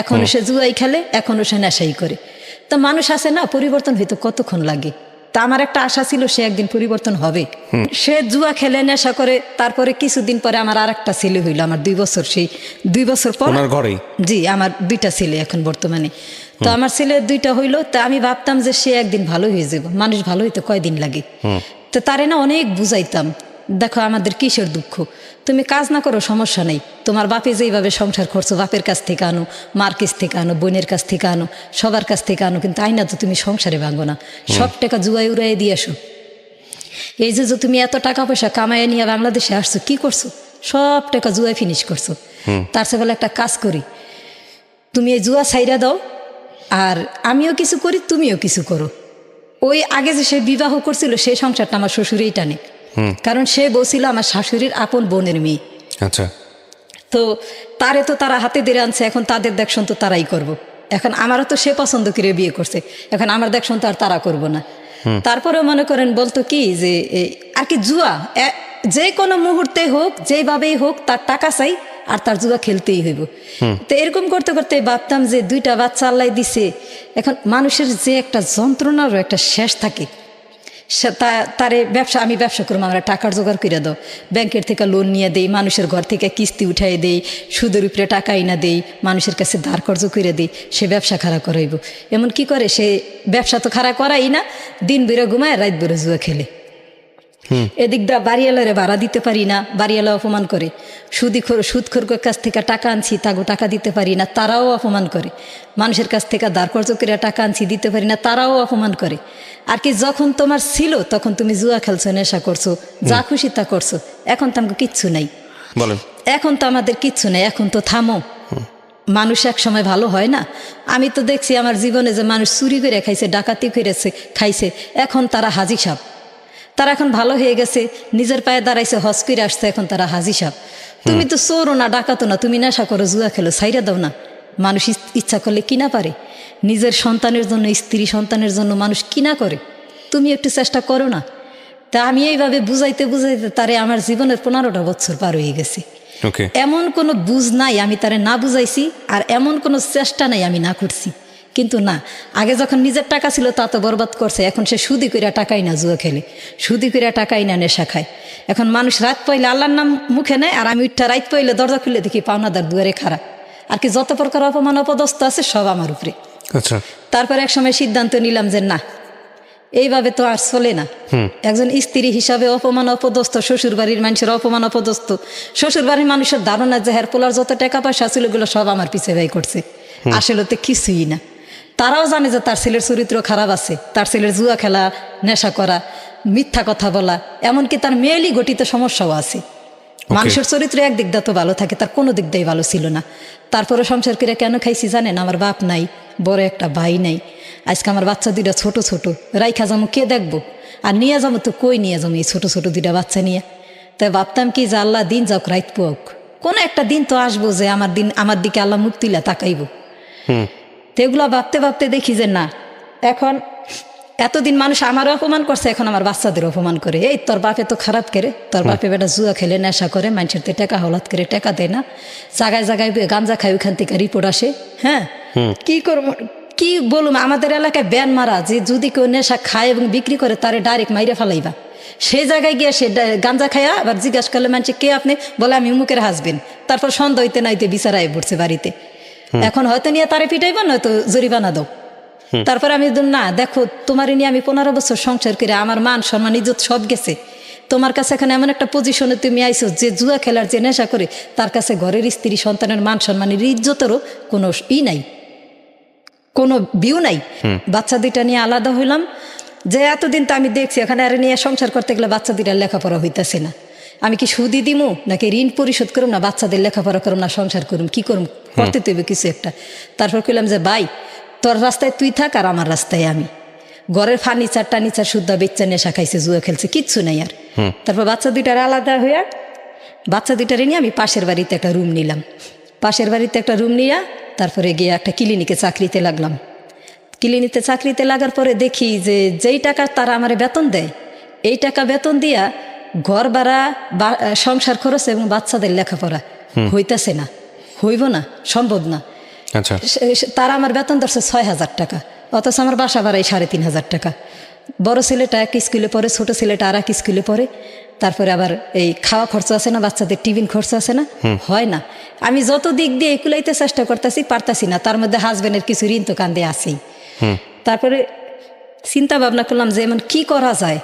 Speaker 2: এখনও সে জুয়াই খেলে, এখনও সে নেশাই করে। তো মানুষ আছে না, পরিবর্তন হইতে কতক্ষণ লাগে। তা আমার একটা আশা ছিল সে একদিন পরিবর্তন হবে। সে জুয়া খেলে নেশা করে, তারপরে কিছুদিন পরে আমার আর একটা ছেলে হইলো, আমার 2 বছর, সেই 2 বছর পর
Speaker 1: ওনার ঘরেই?
Speaker 2: জি, আমার 2টা ছেলে এখন বর্তমানে। তো আমার ছেলে 2টা হইলো, তা আমি ভাবতাম যে সে একদিন ভালো হয়ে যাবে। মানুষ ভালো হইতে কয়দিন লাগে। তো তারে না অনেক বুঝাইতাম, দেখো আমাদের কিসের দুঃখ, তুমি কাজ না করো সমস্যা নেই, তোমার বাপে যেইভাবে সংসার করছো, বাপের কাছ থেকে আনো, মার কাছ থেকে আনো, বোনের কাছ থেকে আনো, সবার কাছ থেকে আনো, কিন্তু আইনা তো তুমি সংসারে ভাঙো না, সব টাকা জুয়াই উড়াই দিয়ে আসো। এই যে তুমি এত টাকা পয়সা কামাইয়া নিয়ে বাংলাদেশে আসছো, কি করছো? সব টাকা জুয়ায় ফিনিশ করছো। তার চেয়ে বলে একটা কাজ করি, তুমি এই জুয়া ছাইরা দাও, আর আমিও কিছু করি, তুমিও কিছু করো। ওই আগে যে সে বিবাহ করছিল, সেই সংসারটা আমার শ্বশুরেই টানে, কারণ সে বলছিল আমার শাশুড়ির আপন বোনের মেয়ে।
Speaker 1: আচ্ছা।
Speaker 2: তো তারে তো তারা হাতে ধরে আনছে, এখন তাদের দেখশন তো তারাই করব। এখন আমারও তো সে পছন্দ করে বিয়ে করছে, এখন আমার দেখশন তো আর তারা করব না। তারপরেও মনে করেন বলতো কি যে আর কি জুয়া যে কোনো মুহূর্তে হোক, যেভাবেই হোক, তার টাকা চাই আর তার জুয়া খেলতেই হইব। তো এরকম করতে করতে ভাবতাম যে 2টা বাচ্চা আল্লাহ দিছে, এখন মানুষের যে একটা যন্ত্রণারও একটা শেষ থাকে। তারে ব্যবসা, আমি ব্যবসা করবো, আমরা টাকার জোগাড় করে দাও, ব্যাংকের থেকে লোন নিয়ে দেই, মানুষের ঘর থেকে কিস্তি উঠাই দেই, সুদের উপরে টাকা না দেই, মানুষের কাছে ধার কর্জ করে দেই, সে ব্যবসা খাড়া করাইব। এমন কি করে, সে ব্যবসা তো খাড়া করাই না, দিন বেরো ঘুমায়, রাত বেরো জুয়া খেলে। এদিক দা বাড়িওয়ালারে ভাড়া দিতে পারি না, বাড়িওয়ালা অপমান করে। সুদখোর কাছ থেকে টাকা আনছি, তাগো টাকা দিতে পারি না, তারাও অপমান করে। মানুষের কাছ থেকে ধার কর্জ করে টাকা আনছি, দিতে পারি না, তারাও অপমান করে। আর কি যখন তোমার ছিল তখন তুমি জুয়া খেলছো, নেশা করছো, যা খুশি তা করছো, এখন তো আমাকে কিচ্ছু নাই।
Speaker 1: বলেন।
Speaker 2: এখন তো আমাদের কিচ্ছু নেই, এখন তো থামো। মানুষ এক সময় ভালো হয় না। আমি তো দেখছি আমার জীবনে যে মানুষ চুরি করে খাইছে, ডাকাতি করেছে খাইছে, এখন তারা হাজি সাহেব, তারা এখন ভালো হয়ে গেছে, নিজের পায়ে দাঁড়াইছে, হজ করে আসছে, এখন তারা হাজি সাহেব। তুমি তো চোরও না, ডাকাতো না, তুমি নেশা করো, জুয়া খেলো, ছাইরা দাও না। মানুষ ইচ্ছা করলে কিনা পারে, নিজের সন্তানের জন্য, স্ত্রী সন্তানের জন্য মানুষ কিনা করে, তুমি একটু চেষ্টা করো না। তা আমি এইভাবে বুঝাইতে বুঝাইতে তারে আমার জীবনের 15টা বছর পার হয়ে গেছে। এমন কোনো বুঝ নাই আমি তারে না বুঝাইছি, আর এমন কোনো চেষ্টা নাই আমি না করছি। কিন্তু না, আগে যখন নিজের টাকা ছিল তা তো বরবাদ করছে, এখন সে সুদি কইরা টাকাই না জুয়া খেলে, সুদি কইরা টাকাই না নেশা খায়। এখন মানুষ রাত পাইলে আল্লাহর নাম মুখে নেয়, আর আমি উঠটা রাত পাইলে দরজা খুলে দেখি পাওনাদার দুয়ারে খাড়া। আর কি যত প্রকার অপমান অপদস্থ আছে সব আমার উপরে।
Speaker 1: আচ্ছা।
Speaker 2: তারপর এক সময় সিদ্ধান্ত নিলাম যে না, এইভাবে তো আর চলে না। একজন স্ত্রী হিসাবে অপমান অপদস্থ, শ্বশুর বাড়ির মানুষের অপমান অপদস্থ, শ্বশুর বাড়ির মানুষের ধারণা যে হের পোলার যত টাকা পয়সা ছিল ওগুলো সব আমার পিছে ব্যয় করছে, আসলে তো কিছুই না। তারাও জানে যে তার ছেলের চরিত্র খারাপ আছে, তার ছেলের জুয়া খেলা, নেশা করা, মিথ্যা কথা বলা, এমনকি তার মেয়েলি গঠিত সমস্যাও আছে। মানুষের চরিত্র একদিক দিয়ে তো ভালো থাকে, তার কোনো দিক দিয়ে ভালো ছিল না। তারপরে সংসার করে কেন খাইছি জানেন? আমার বাপ নাই, বড় একটা ভাই নাই, আজকে আমার বাচ্চা 2টা ছোট ছোট, রাইখা যাবো কে দেখবো, আর নিয়ে যাবো তো কই নিয়ে যাবো এই ছোট ছোট 2টা বাচ্চা নিয়ে। তাই ভাবতাম কি যে আল্লাহ দিন যাওক রাইত পোক, কোনো একটা দিন তো আসবো যে আমার দিকে আল্লাহ মুখ তুইলা তাকাইব। তো এগুলো ভাবতে ভাবতে দেখি যে না, এখন এতদিন মানুষ আমারও অপমান করছে, এখন আমার বাচ্চাদের অপমান করে। এই তোর বাপে তো খারাপ করে, তোর বাপে বেটা জুয়া খেলে, নেশা করে, মানুষের তো টাকা হলাত করে টাকা দেয় না, জায়গায় জায়গায় গাঞ্জা খায়, ওইখান থেকে রিপোর্ট আসে। হ্যাঁ, কি করবো, কি বলুম, আমাদের এলাকায় ব্যান মারা যে যদি কেউ নেশা খায় এবং বিক্রি করে তারে ডাইরেক্ট মাইরে ফেলাইবা। সেই জায়গায় গিয়ে সে গাঞ্জা খায়া আবার জিজ্ঞাসা করলে মানুষ কে আপনি, বলে আমি উমুকের হাসবেন। তারপর সন্দেহ হইতে নাইতে বিচারায় পড়ছে বাড়িতে। এখন হয়তো নিয়ে তারে পিটাইবা, নয়তো জরিমানা দাও। তারপর আমি না, দেখো তোমার নিয়ে আমি 15 বছর সংসার করে আমার মান সম্মান ইজ্জত সব গেছে, তোমার কাছে এখন এমন একটা পজিশনে তুমি আইছো যে জুয়া খেলার যে নেশা করে তার কাছে ঘরের স্ত্রী সন্তানের মান সম্মানের ইজ্জতেরও কোনো নাই, কোনো বিউ নাই। বাচ্চা 2টা নিয়ে আলাদা হইলাম, যে এতদিন তো আমি দেখছি এখানে আর নিয়ে সংসার করতে গেলে বাচ্চা 2টার লেখাপড়া হইতেছে না। আমি কি সুদি দিমু নাকি ঋণ পরিশোধ করুম, না বাচ্চাদের লেখাপড়া করুম, না সংসার করুম, কি করুম, করতে তৈবে কিছু একটা। তারপর কইলাম যে ভাই, তোর রাস্তায় তুই থাক আর আমার রাস্তায় আমি। ঘরের ফার্নিচার টার্নিচার শুদ্ধা বেচ্চা নেশা খাইছে, জুয়া খেলছে, কিচ্ছু নাই আর। তারপর বাচ্চা 2টার আলাদা হইয়া বাচ্চা 2টারে নিয়ে আমি পাশের বাড়িতে একটা রুম নিলাম। পাশের বাড়িতে একটা রুম নিয়ে তারপরে গিয়ে একটা ক্লিনিকে চাকরিতে লাগলাম। ক্লিনিকে চাকরিতে লাগার পরে দেখি যে যেই টাকা তারা আমার বেতন দেয়, এই টাকা বেতন দিয়া ঘর ভাড়া সংসার খরচ এবং বাচ্চাদের লেখাপড়া হইতাছে না, হইব না, সম্ভব না।
Speaker 1: আচ্ছা,
Speaker 2: তারা আমার বেতন ধরছে 6,000 টাকা, অথচ আমার বাসা ভাড়াই 3,500 টাকা। বড় ছেলেটা এক স্কুলে পড়ে, ছোট ছেলেটা আর এক স্কুলে পড়ে। তারপরে আবার এই খাওয়া খরচ আছে না, বাচ্চাদের টিফিন খরচ আছে না, হয় না। আমি যত দিক দিয়ে এগুলাইতে চেষ্টা করতেছি, পারতাছি না। তার মধ্যে হাজবেন্ডের কিছু ঋণ তো কান্দে আছেই। তারপরে চিন্তা ভাবনা করলাম যে এমন কি করা যায়,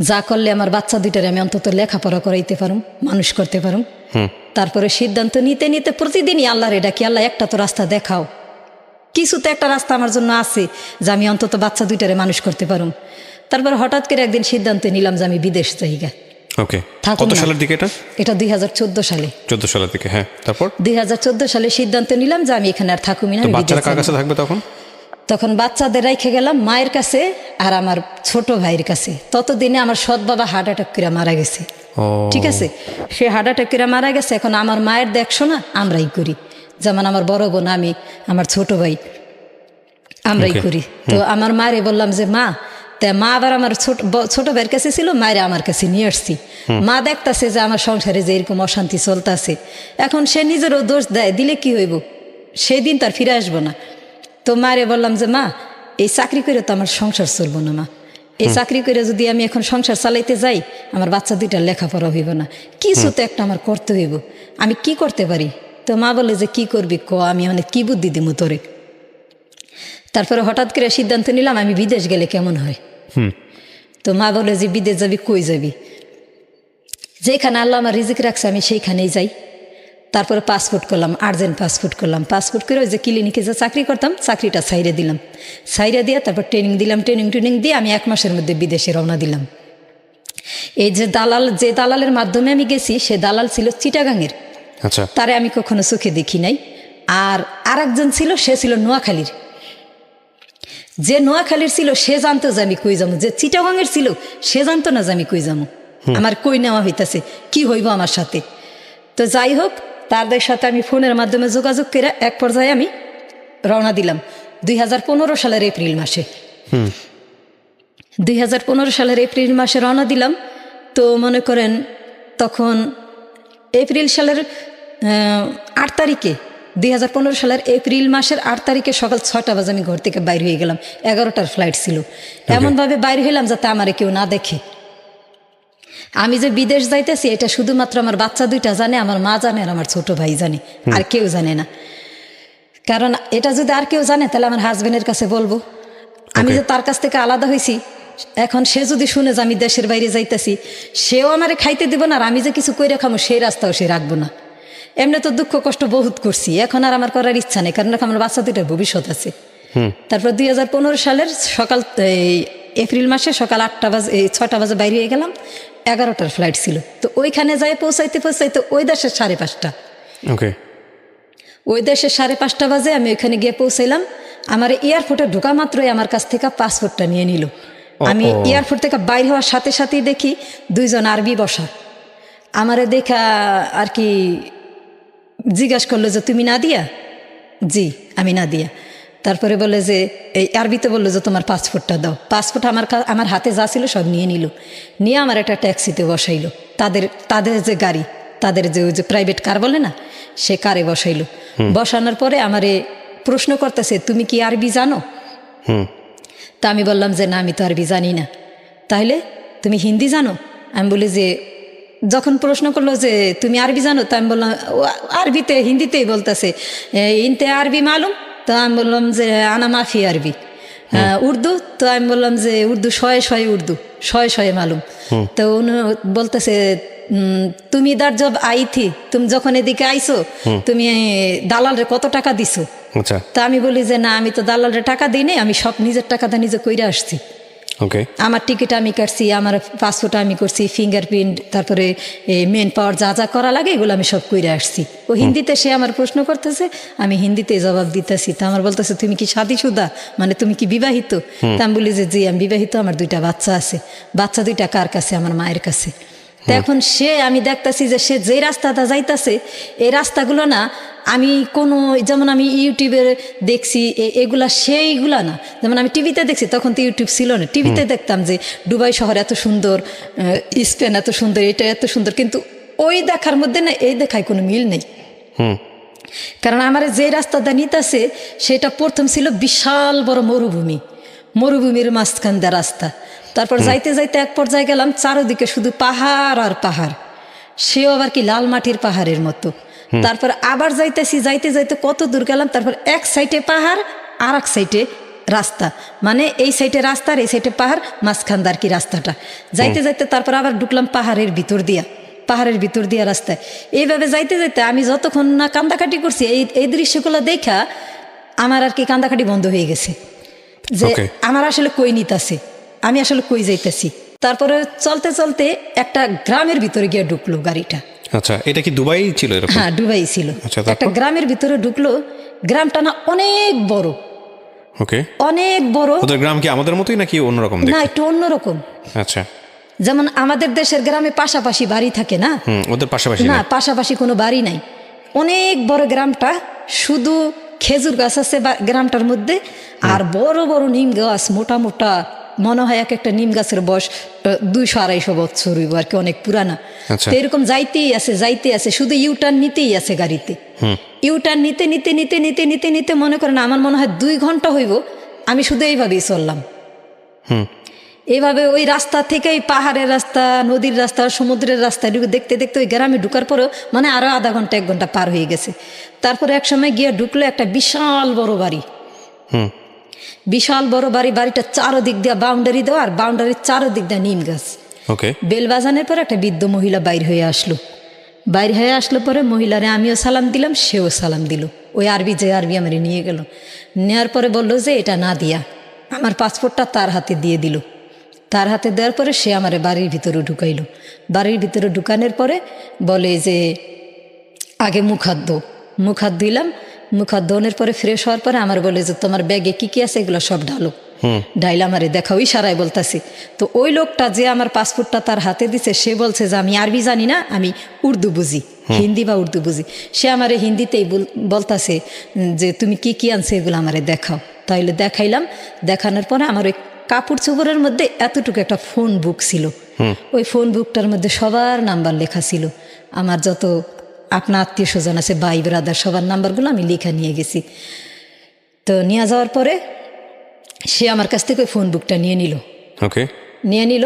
Speaker 2: যা করলে আমার বাচ্চা দুইটারে আমি অন্তত লেখাপড়া করাইতে পারুম, মানুষ করতে পারুম। তারপরে সিদ্ধান্ত নিতে নিতে প্রতিদিনই আল্লাহরে ডাকি, আল্লাহ একটা তো রাস্তা দেখাও, কিছু তো একটা রাস্তা আমার জন্য আছে যে আমি অন্তত বাচ্চা দুইটারে মানুষ করতে পারুম। তারপর হঠাৎ করে একদিন সিদ্ধান্ত নিলাম যে আমি বিদেশ যাইগা।
Speaker 1: ওকে,
Speaker 2: থাকুন
Speaker 1: কত
Speaker 2: না।
Speaker 1: সালের দিকে এটা?
Speaker 2: এটা 2014 সালে।
Speaker 1: 14 সালের দিকে, হ্যাঁ। তারপর
Speaker 2: 2014 সালে সিদ্ধান্ত নিলাম যে আমি এখানে আর থাকুমি না,
Speaker 1: তো
Speaker 2: আমি বিদেশ
Speaker 1: বাচ্চারা কার
Speaker 2: যাবো।
Speaker 1: কাছে থাকবে তখন?
Speaker 2: তখন বাচ্চাদের রেখে গেলাম মায়ের কাছে আর আমার ছোট ভাইয়ের কাছে। ততদিনে আমার সৎ বাবা হার্ট অ্যাটাক করে মারা গেছে।
Speaker 1: ও,
Speaker 2: ঠিক আছে, সে হার্ট অ্যাটাক করে মারা গেছে। এখন আমার মায়ের দেখশোনা আমরাই করি, যেমন আমার বড় বোন, আমি, আমার ছোট ভাই, আমরাই
Speaker 1: Okay.
Speaker 2: করি। তো আমার মায়েরে বললাম যে মা, তা মা আবার আমার ছোট ভাইয়ের কাছে ছিল, মায়েরা আমার কাছে নিয়ে আসছি। মা দেখতাছে যে আমার সংসারে যে এরকম অশান্তি চলতেছে, এখন সে নিজেরও দোষ দেয়, দিলে কি হইব, সেই দিন তার ফিরে আসবো না। তো মায়েরে বললাম যে মা, এই চাকরি করে তো আমার সংসার চলবো না মা, এই চাকরি করে যদি আমি এখন সংসার চালাইতে যাই, আমার বাচ্চা দুইটা লেখাপড়া হইব না, কিছু তো একটা আমার করতে হইব, আমি কি করতে পারি? তো মা বলে যে কি করবি ক, আমি অনেক কি বুদ্ধি দিব তোরে। তারপরে হঠাৎ করে সিদ্ধান্ত নিলাম আমি বিদেশ গেলে কেমন হয়। তো মা বলে যে বিদেশ যাবি, কই যাবি? যেখানে আল্লাহ আমার রিজিক রাখছে আমি সেইখানেই যাই। তারপরে পাসপোর্ট করলাম, আর্জেন্ট পাসপোর্ট করলাম। পাসপোর্ট করে ওই যে ক্লিনিকে যে চাকরি করতাম, চাকরিটা ছাইরে দিলাম। ছাইরে দিয়ে তারপর ট্রেনিং দিলাম, ট্রেনিং দিয়ে আমি 1 মাসের মধ্যে বিদেশে রওনা দিলাম। এই যে দালালের মাধ্যমে আমি গেছি, সে দালাল ছিল চিটাগাংয়ের।
Speaker 1: আচ্ছা,
Speaker 2: তারে আমি কখনো চোখে দেখি নাই। আর আরেকজন ছিল, সে ছিল নোয়াখালীর। যে নোয়াখালীর ছিল সে জানতো যে আমি কই যাবো, যে চিটাগাংয়ের ছিল সে জানতো না যে আমি কই যাবো, আমার কই নেওয়া হইতাছে, কি হইব আমার সাথে। তো যাই হোক, তাদের সাথে আমি ফোনের মাধ্যমে যোগাযোগ করে এক পর্যায়ে আমি রওনা দিলাম 2015 সালের এপ্রিল মাসে। 2015 সালের এপ্রিল মাসে রওনা দিলাম। তো মনে করেন তখন এপ্রিল সালের 8 তারিখে, 2015 সালের এপ্রিল মাসের 8 তারিখে সকাল 6টা বাজে আমি ঘর থেকে বাইরে হয়ে গেলাম। 11টার ফ্লাইট ছিল। এমনভাবে বাইরে হইলাম যাতে আমারে কেউ না দেখে। আমি যে বিদেশ যাইতেছি এটা শুধুমাত্র আমার বাচ্চা দুইটা জানে, আমার মা জানে আর আমার ছোট ভাই জানে, আর কেউ জানে না। কারণ এটা যদি আর কেউ জানে তাহলে আমার হাজবেন্ডের কাছে বলবো। আমি যে তার কাছ থেকে আলাদা হয়েছি, এখন সে যদি শুনে যে আমি দেশের বাইরে যাইতেছি, সেও আমারে খাইতে দিব না, আর আমি যে কিছু কইরা খামো সেই রাস্তাও সে রাখবো না। এমনি তো দুঃখ কষ্ট বহুত করছি, এখন আর আমার করার ইচ্ছা নেই, কারণ আমার বাচ্চা দুইটার ভবিষ্যৎ আছে। তারপর 2015 সালের সকাল এপ্রিল মাসে সকাল 6টা বাজে বাইরে হয়ে গেলাম। 11টার ফ্লাইট ছিল। তো ওইখানে যাই পৌঁছাইতে ওই দেশের 5:30।
Speaker 1: ওকে,
Speaker 2: ওই দেশের 5:30 বাজে আমি ওইখানে গিয়ে পৌঁছাইলাম। আমার এয়ারপোর্টে ঢোকা মাত্রই আমার কাছ থেকে পাসপোর্টটা নিয়ে নিল। আমি এয়ারপোর্ট থেকে বাইরে হওয়ার সাথে সাথেই দেখি 2 জন আরবি বসা। আমারে দেখা আর কি জিজ্ঞাসা করলো যে তুমি নাদিয়া? জি, আমি নাদিয়া। তারপরে বলে যে এই আরবিতে বললো যে তোমার পাসপোর্টটা দাও। পাসপোর্ট আমার হাতে যা ছিল সব নিয়ে নিল। নিয়ে আমার একটা ট্যাক্সিতে বসাইলো, তাদের যে গাড়ি, তাদের যে ওই যে প্রাইভেট কার বলে না, সে কারে বসাইলো। বসানোর পরে আমারে প্রশ্ন করতেছে তুমি কি আরবি জানো? তা আমি বললাম যে না, আমি তো আরবি জানি না। তাহলে তুমি হিন্দি জানো? আমি বলি যে, যখন প্রশ্ন করলো যে তুমি আরবি জানো, তা আমি বললাম আরবিতে, হিন্দিতেই বলতেছে ইনতে আরবি মালুম। তো আমি বললাম যে আনা মাফি আরবি। উর্দু? তো আমি বললাম যে উর্দু শয়ে উর্দু, শয়ে মালুম। তো উনি বলতেছে তুমি ইদার জব আই থি, তুমি যখন এদিকে আইছো তুমি দালালরে কত টাকা দিছো?
Speaker 1: আচ্ছা,
Speaker 2: তা আমি বলি যে না, আমি তো দালালরে টাকা দিই নাই, আমি সব নিজের টাকাটা নিজে কইরা আসছি।
Speaker 1: ওকে,
Speaker 2: আমার টিকিট আমি কাটছি, আমার পাসপোর্ট আমি করছি, ফিঙ্গারপ্রিন্ট, তারপরে মেন পাওয়ার যা যা করা লাগে এগুলো আমি সব কইরা আসছি। ও হিন্দিতে সে আমার প্রশ্ন করতেছে, আমি হিন্দিতে জবাব দিতেছি। তা আমার বলতেছে তুমি কি শাদীশুদা, মানে তুমি কি বিবাহিত? তা আমি বলি যে জি আমি বিবাহিত, আমার 2টা বাচ্চা আছে। বাচ্চা 2টা কার কাছে? আমার মায়ের কাছে। তো এখন আমি দেখতেছি যে সে যে রাস্তাটা যাইতাছে, এই রাস্তাগুলো না আমি কোনো যেমন আমি ইউটিউবে দেখছি এগুলা সেইগুলা না, যেমন আমি টিভিতে দেখছি, তখন তো ইউটিউব ছিল না, টিভিতে দেখতাম যে দুবাই শহর এত সুন্দর, স্পেন এত সুন্দর, এটা এত সুন্দর, কিন্তু ওই দেখার মধ্যে না এই দেখায় কোনো মিল নেই। কারণ আমার যে রাস্তাটা নিতেছে সেটা প্রথম ছিল বিশাল বড় মরুভূমি, মরুভূমির মাঝখান দিয়ে রাস্তা। তারপর যাইতে যাইতে এক পর্যায়ে গেলাম চারোদিকে শুধু পাহাড় আর পাহাড়, সেও আবার কি লাল মাটির পাহাড়ের মতো। তারপর আবার যাইতেছি, যাইতে যাইতে কত দূর গেলাম, তারপর এক সাইডে পাহাড় আর এক সাইডে রাস্তা, মানে এই সাইডে রাস্তা আর এই সাইডে পাহাড়, মাঝখানদার কি রাস্তাটা যাইতে যাইতে তারপর আবার ঢুকলাম পাহাড়ের ভিতর দিয়া, পাহাড়ের ভিতর দিয়া রাস্তায়। এইভাবে যাইতে যাইতে আমি যতক্ষণ না কান্দাকাটি করছি, এই দৃশ্যগুলো দেখা আমার আর কি কান্দাকাটি বন্ধ হয়ে গেছে, যে আমার আসলে কই নিতাছে, আমি আসলে কই যাইতেছি। তারপরে চলতে চলতে একটা গ্রামের ভিতরে গিয়ে ঢুকলো গাড়িটা।
Speaker 1: আচ্ছা, এটা কি দুবাই ছিল?
Speaker 2: হ্যাঁ, দুবাই ছিল। একটা গ্রামের ভিতরে ঢুকলো, গ্রামটা না অনেক বড়, অনেক বড়।
Speaker 1: ওদের গ্রাম কি আমাদের মতোই নাকি অন্যরকম?
Speaker 2: না, একটু অন্যরকম।
Speaker 1: আচ্ছা,
Speaker 2: যেমন আমাদের দেশের গ্রামে পাশাপাশি বাড়ি থাকে না,
Speaker 1: ওদের পাশাপাশি
Speaker 2: না, পাশাপাশি কোনো বাড়ি নাই। অনেক বড় গ্রামটা, শুধু খেজুর গাছ আছে গ্রামটার মধ্যে, আর বড় বড় নিম গাছ, মোটা মোটা, মনে হয় এক একটা নিম গাছের বয়স 200-250 বছর হইব আর কি, অনেক পুরানা। তো এরকম যাইতেই আছে, যাইতে আছে, শুধু ইউটার্ন নিতেই আছে গাড়িতে। ইউটার্ন নিতে নিতে নিতে নিতে নিতে নিতে মনে করেন আমার মনে হয় 2 ঘন্টা হইব, আমি শুধু এইভাবেই চললাম। এইভাবে ওই রাস্তা থেকে পাহাড়ের রাস্তা, নদীর রাস্তা, সমুদ্রের রাস্তা দেখতে দেখতে ওই গ্রামে ঢুকার পরেও মানে আরো আধা ঘন্টা 1 ঘন্টা পার হয়ে গেছে। তারপরে এক সময় গিয়ে ঢুকলো একটা বিশাল বড় বাড়ি, বিশাল বড় বাড়ি। বাড়িটা চারোদিক দিয়ে বাউন্ডারি দেওয়া, আর বাউন্ডারির চারোদিক দিয়ে নিম গাছ। বেল বাজানোর পরে একটা বৃদ্ধ মহিলা বাইর হয়ে আসলো। বাইর হয়ে আসলো পরে মহিলারে আমিও সালাম দিলাম, সেও সালাম দিল। ওই আরবি যে আরবি আমারে নিয়ে গেল, নেওয়ার পরে বললো যে এটা না দিয়া, আমার পাসপোর্টটা তার হাতে দিয়ে দিল। তার হাতে দেওয়ার পরে সে আমারে বাড়ির ভিতরে ঢুকাইলো। বাড়ির ভিতরে ঢুকানোর পরে বলে যে আগে মুখ হাত ধো। মুখ হাত দিলাম, মুখ হাত ধোনের পরে ফ্রেশ হওয়ার পরে আমার বলে যে তোমার ব্যাগে কি কি আছে এগুলো সব ঢালো। ডাইলা আমারে দেখাও, ইশারায় বলতাছি। তো ওই লোকটা যে আমার পাসপোর্টটা তার হাতে দিছে, সে বলছে যে আমি আরবি জানি না, আমি উর্দু বুঝি, হিন্দি বা উর্দু বুঝি। সে আমারে হিন্দিতেই বলতাছে যে তুমি কি কি আনছে এগুলো আমারে দেখাও। তাইলে দেখাইলাম। দেখানোর পরে আমার ওই কাপড় চোপড়ের মধ্যে এতটুকু একটা ফোন বুক ছিল। ওই ফোন বুকটার মধ্যে সবার নাম্বার লেখা ছিল, আমার যত আপনার আত্মীয় স্বজন আছে, ভাই ব্রাদার, সবার নাম্বারগুলো আমি লেখা নিয়ে গেছি। তো নিয়ে যাওয়ার পরে সে আমার কাছ থেকে ওই ফোন বুকটা নিয়ে নিল। নিয়ে নিল